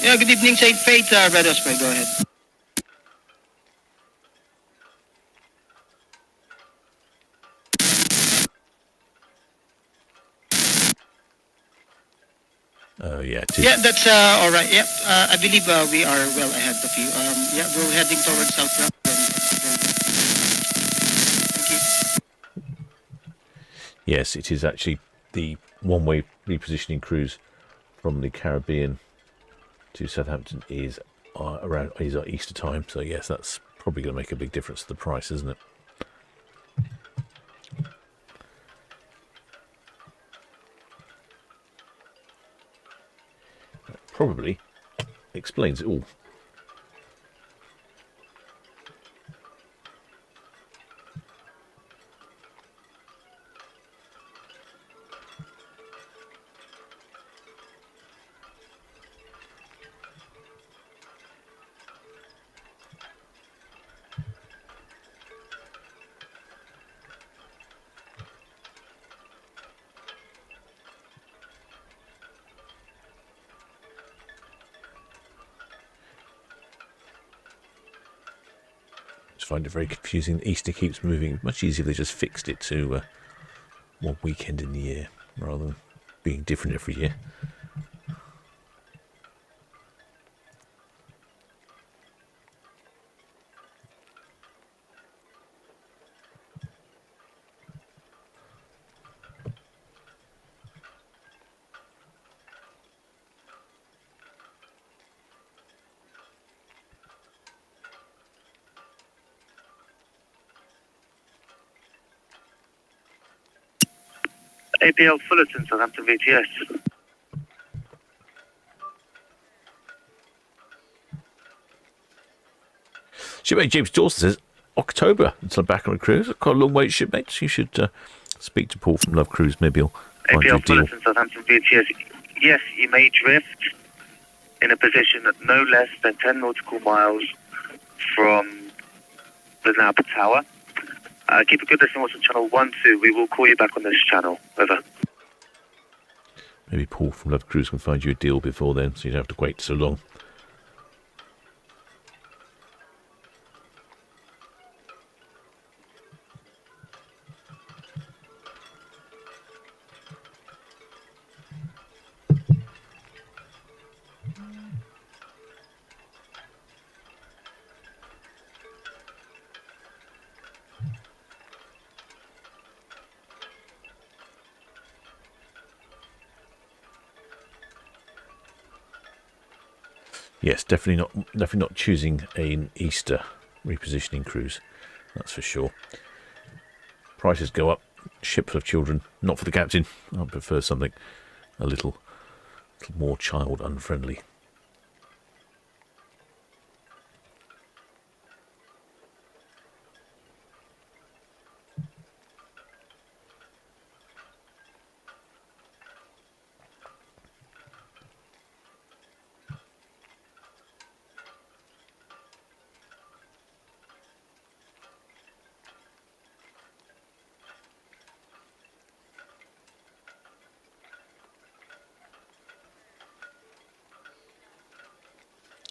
Yeah, good evening, St. Faith, Red Osprey. Go ahead. Oh, yeah, it is. Yeah, that's all right. Yeah, I believe we are well ahead of you. Yeah, we're heading towards South. Thank you. Yes, it is actually the one-way repositioning cruise from the Caribbean to Southampton is around Easter time. So yes, that's probably going to make a big difference to the price, isn't it? That probably explains it all. Find it very confusing. Easter keeps moving. Much easier if they just fixed it to one weekend in the year rather than being different every year. APL Fullerton, Southampton VTS. Shipmate James Dawson says October until I'm back on a cruise. Quite a long wait, shipmates. You should speak to Paul from Love Cruise. Maybe he'll find you a APL deal. Fullerton, Southampton VTS. Yes, you may drift in a position at no less than 10 nautical miles from the Napa Tower. Keep a good listen on channel 12. We will call you back on this channel. Over. Maybe Paul from Love Cruise can find you a deal before then, so you don't have to wait so long. Yes, definitely not choosing an Easter repositioning cruise. That's for sure. Prices go up ship full of children, not for the captain. I prefer something a little more child unfriendly.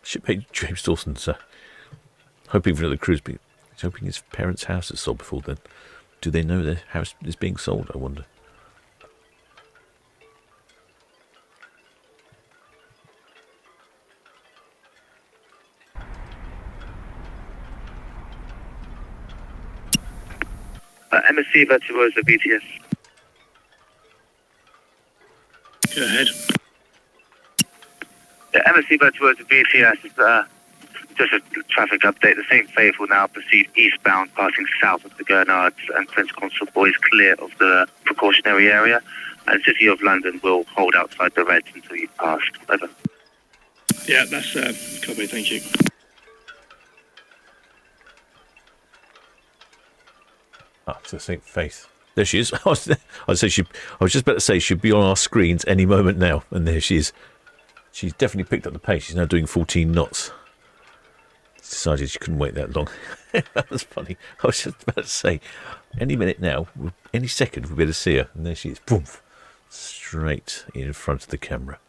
Shipmate James Dawson's hoping for another cruise, but he's hoping his parents' house is sold before then. Do they know their house is being sold, I wonder? MSC Virtuosa BTS. Go ahead. The MSC Virtuosa BTS is just a traffic update. The same fate will now proceed eastbound, passing south of the Gurnards and Prince Consort Buoys, clear of the precautionary area. And City of London will hold outside the Reds until you've passed. Over. Yeah, that's copy. Thank you. Ah, it's the same face. There she is. I was just about to say she'd be on our screens any moment now, and there she is. She's definitely picked up the pace. She's now doing 14 knots. Decided she couldn't wait that long. That was funny. I was just about to say, any minute now, any second, we'll be able to see her. And there she is, boom, straight in front of the camera.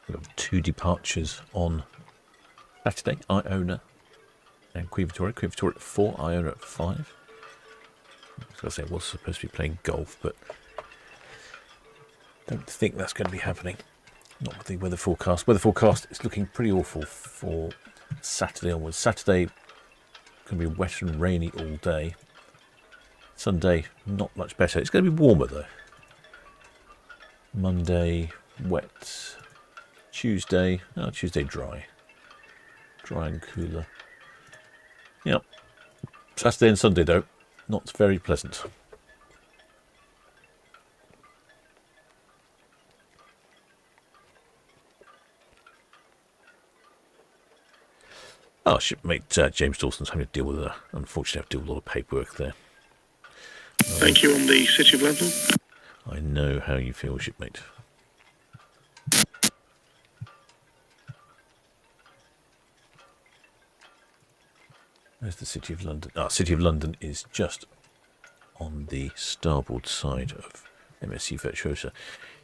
We've got 2 departures on Saturday, Iona and Queen Victoria. Queen Victoria at 4, Iona at 5. As I say, I was supposed to be playing golf, but don't think that's going to be happening. Not with the weather forecast. Weather forecast is looking pretty awful for Saturday onwards. Saturday going to be wet and rainy all day. Sunday, not much better. It's going to be warmer though. Monday, wet. Tuesday dry. Dry and cooler. Yep. Saturday and Sunday though, not very pleasant. Oh, shipmate James Dawson's having to deal with unfortunately have to deal with a lot of paperwork there. Thank you on the City of London. I know how you feel, shipmate. There's the City of London. City of London is just on the starboard side of MSC Virtuosa.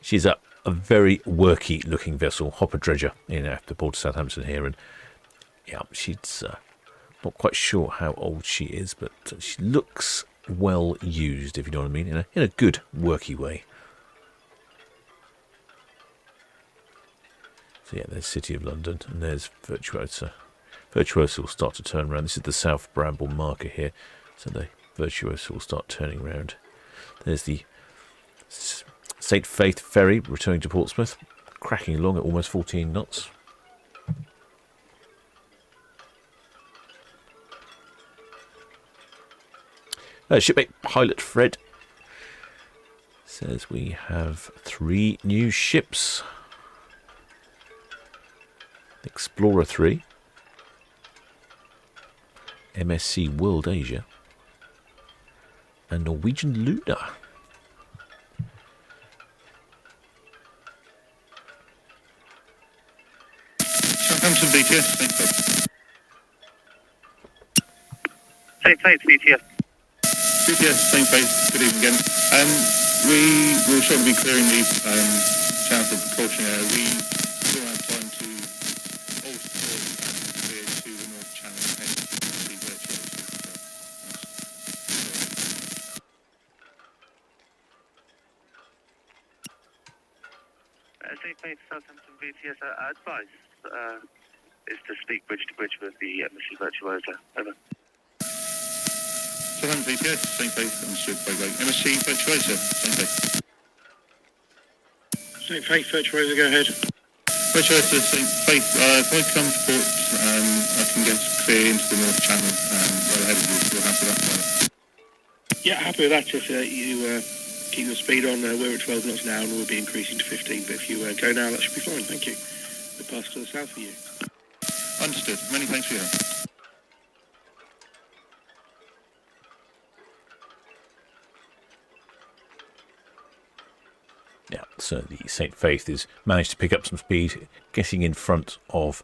She's a very worky looking vessel, hopper dredger in after Port of Southampton here, and yeah, she's not quite sure how old she is, but she looks well used, if you know what I mean, in a good worky way. So yeah, there's City of London and there's Virtuosa. Virtuosa will start to turn around. This is the South Bramble marker here, so the Virtuosa will start turning around. There's the St. Faith ferry returning to Portsmouth, cracking along at almost 14 knots. Shipmate Pilot Fred says we have 3 new ships. Explorer 3, MSC World Asia, a Norwegian Luna. Southampton VTS, St. Faith. St. Faith, VTS. VTS, St. Faith, good evening again. We will shortly be clearing the channel for precaution area. We still have time to alter course and clear to the North Channel ahead of the Virtuosa. St. Faith, Southampton VTS, advice is to speak bridge to bridge with the MSC Virtuosa. Over. Southampton VTS, St. Faith, understood by Greg. MSC Virtuosa, St. Faith. St. Faith, Virtuosa, go ahead. Virtuosa, St. Faith, if I come to port, I can get clear into the North Channel well ahead of you, if you're happy with that. Yeah, happy with that. If you keep your speed on, we're at 12 knots now and we'll be increasing to 15, but if you go now, that should be fine, thank you. We'll pass to the south for you. Understood. Many thanks for your help. Yeah, so the St. Faith is managed to pick up some speed, getting in front of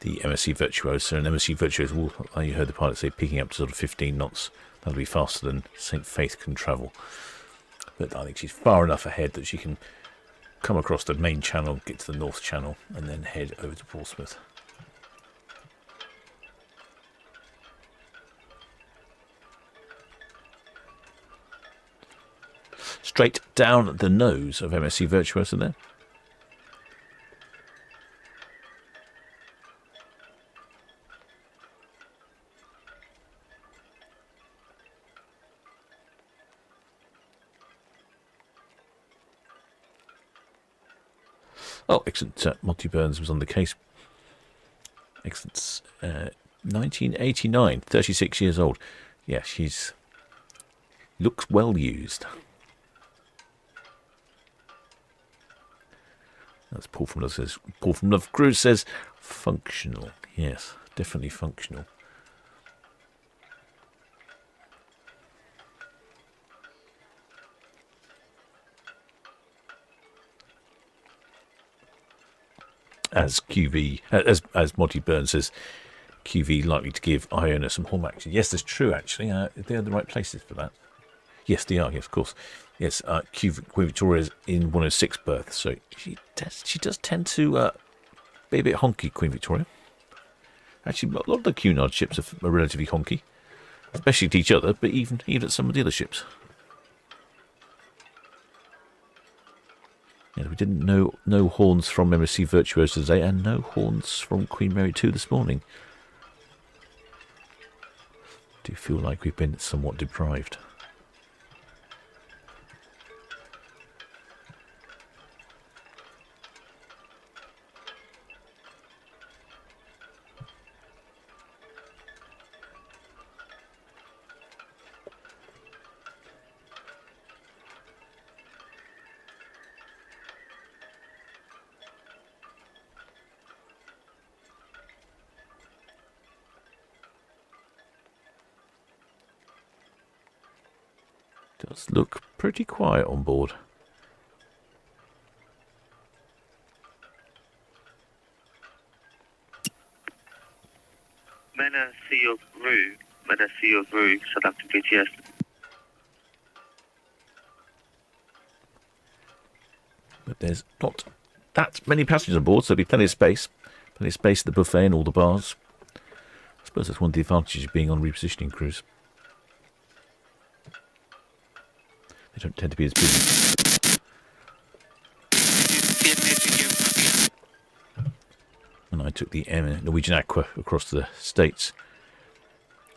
the MSC Virtuosa, and MSC Virtuosa will, you heard the pilot say, picking up to sort of 15 knots. That'll be faster than St. Faith can travel. But I think she's far enough ahead that she can come across the main channel, get to the North Channel, and then head over to Portsmouth. Straight down the nose of MSC Virtuosa there. Oh, excellent. Monty Burns was on the case. Excellent. 1989, 36 years old. Yeah, she's looks well used. That's Paul from Love says. Paul from Love Cruise says functional. Yes, definitely functional. As QV, as Monty Burns says, QV likely to give Iona some home action. Yes, that's true. Actually, they're the right places for that. Yes, they are. Yes, of course. Yes, Queen Victoria's in 106 berth, so she does tend to be a bit honky, Queen Victoria. Actually, a lot of the Cunard ships are relatively honky, especially to each other, but even at some of the other ships. Yeah, we didn't know no horns from MSC Virtuosa today, and no horns from Queen Mary 2 this morning. Do feel like we've been somewhat deprived. Does look pretty quiet on board. MSC of Rue, Southampton VTS. But there's not that many passengers on board, so there'll be plenty of space. Plenty of space at the buffet and all the bars. I suppose that's one of the advantages of being on repositioning cruise. They don't tend to be as busy. And I took the Norwegian Aqua across to the States.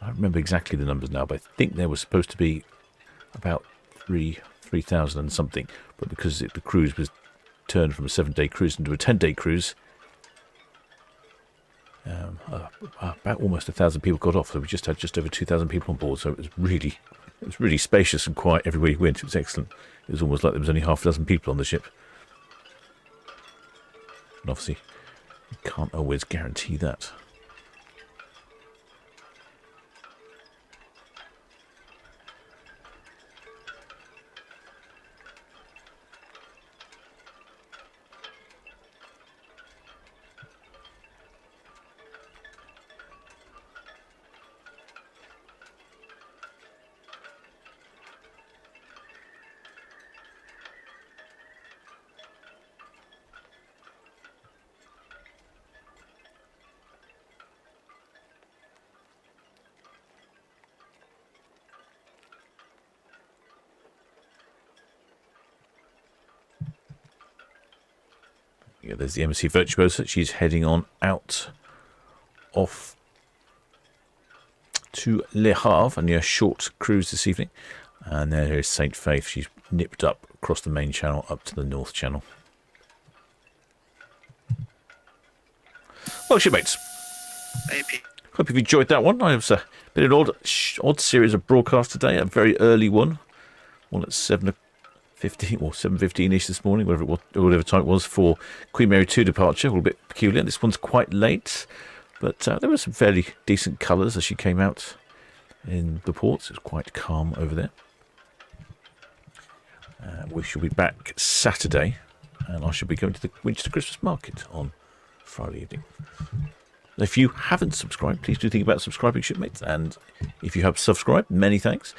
I don't remember exactly the numbers now, but I think there was supposed to be about 3,000 and something. But because the cruise was turned from a 7-day cruise into a 10-day cruise, about almost 1,000 people got off. So we just had just over 2,000 people on board. So it was really spacious and quiet everywhere you went. It was excellent. It was almost like there was only half a dozen people on the ship. And obviously, you can't always guarantee that. Yeah, there's the MSC Virtuosa. She's heading on out off to Le Havre, only a short cruise this evening. And there is St. Faith. She's nipped up across the main channel up to the North Channel. Well, shipmates, AP. hope you've enjoyed that one. It was a bit of an odd series of broadcasts today, a very early one at 7:15 or 7:15ish this morning, whatever time it was for Queen Mary 2 departure. A little bit peculiar. This one's quite late, but there were some fairly decent colours as she came out in the ports. It was quite calm over there. We shall be back Saturday, and I shall be going to the Winchester Christmas Market on Friday evening. If you haven't subscribed, please do think about subscribing, shipmates. And if you have subscribed, many thanks.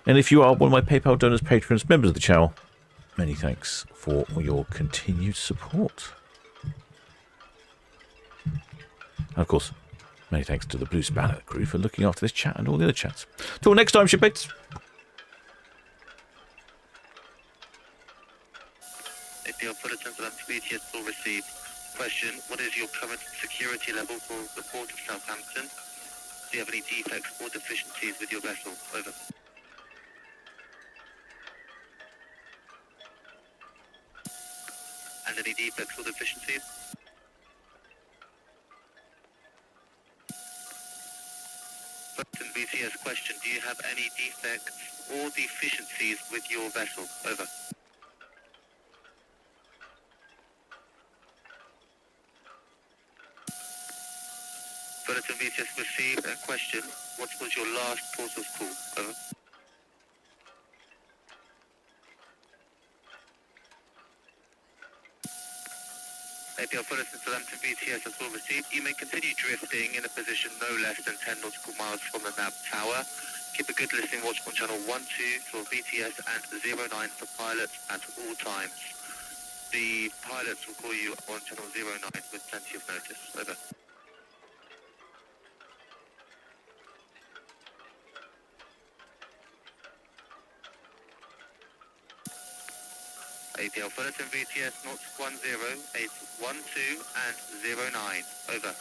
And if you are one of my PayPal donors, patrons, members of the channel, many thanks for your continued support. And of course, many thanks to the Blue Spanner crew for looking after this chat and all the other chats. Till next time, shipmates. APL Fullerton for BTS will receive. Question, what is your current security level for the port of Southampton? Do you have any defects or deficiencies with your vessel? Over. And any defects or deficiencies? Fullerton BTS question, do you have any defects or deficiencies with your vessel? Over. Fullerton BTS received a question. What was your last port of call? Over. APL Fullerton Southampton BTS has all received. You may continue drifting in a position no less than 10 nautical miles from the nav tower. Keep a good listening watch on channel 12 for VTS and 09 for pilots at all times. The pilots will call you on channel 09 with plenty of notice. Over. APL Fullerton VTS 010, 812 and 09. Over.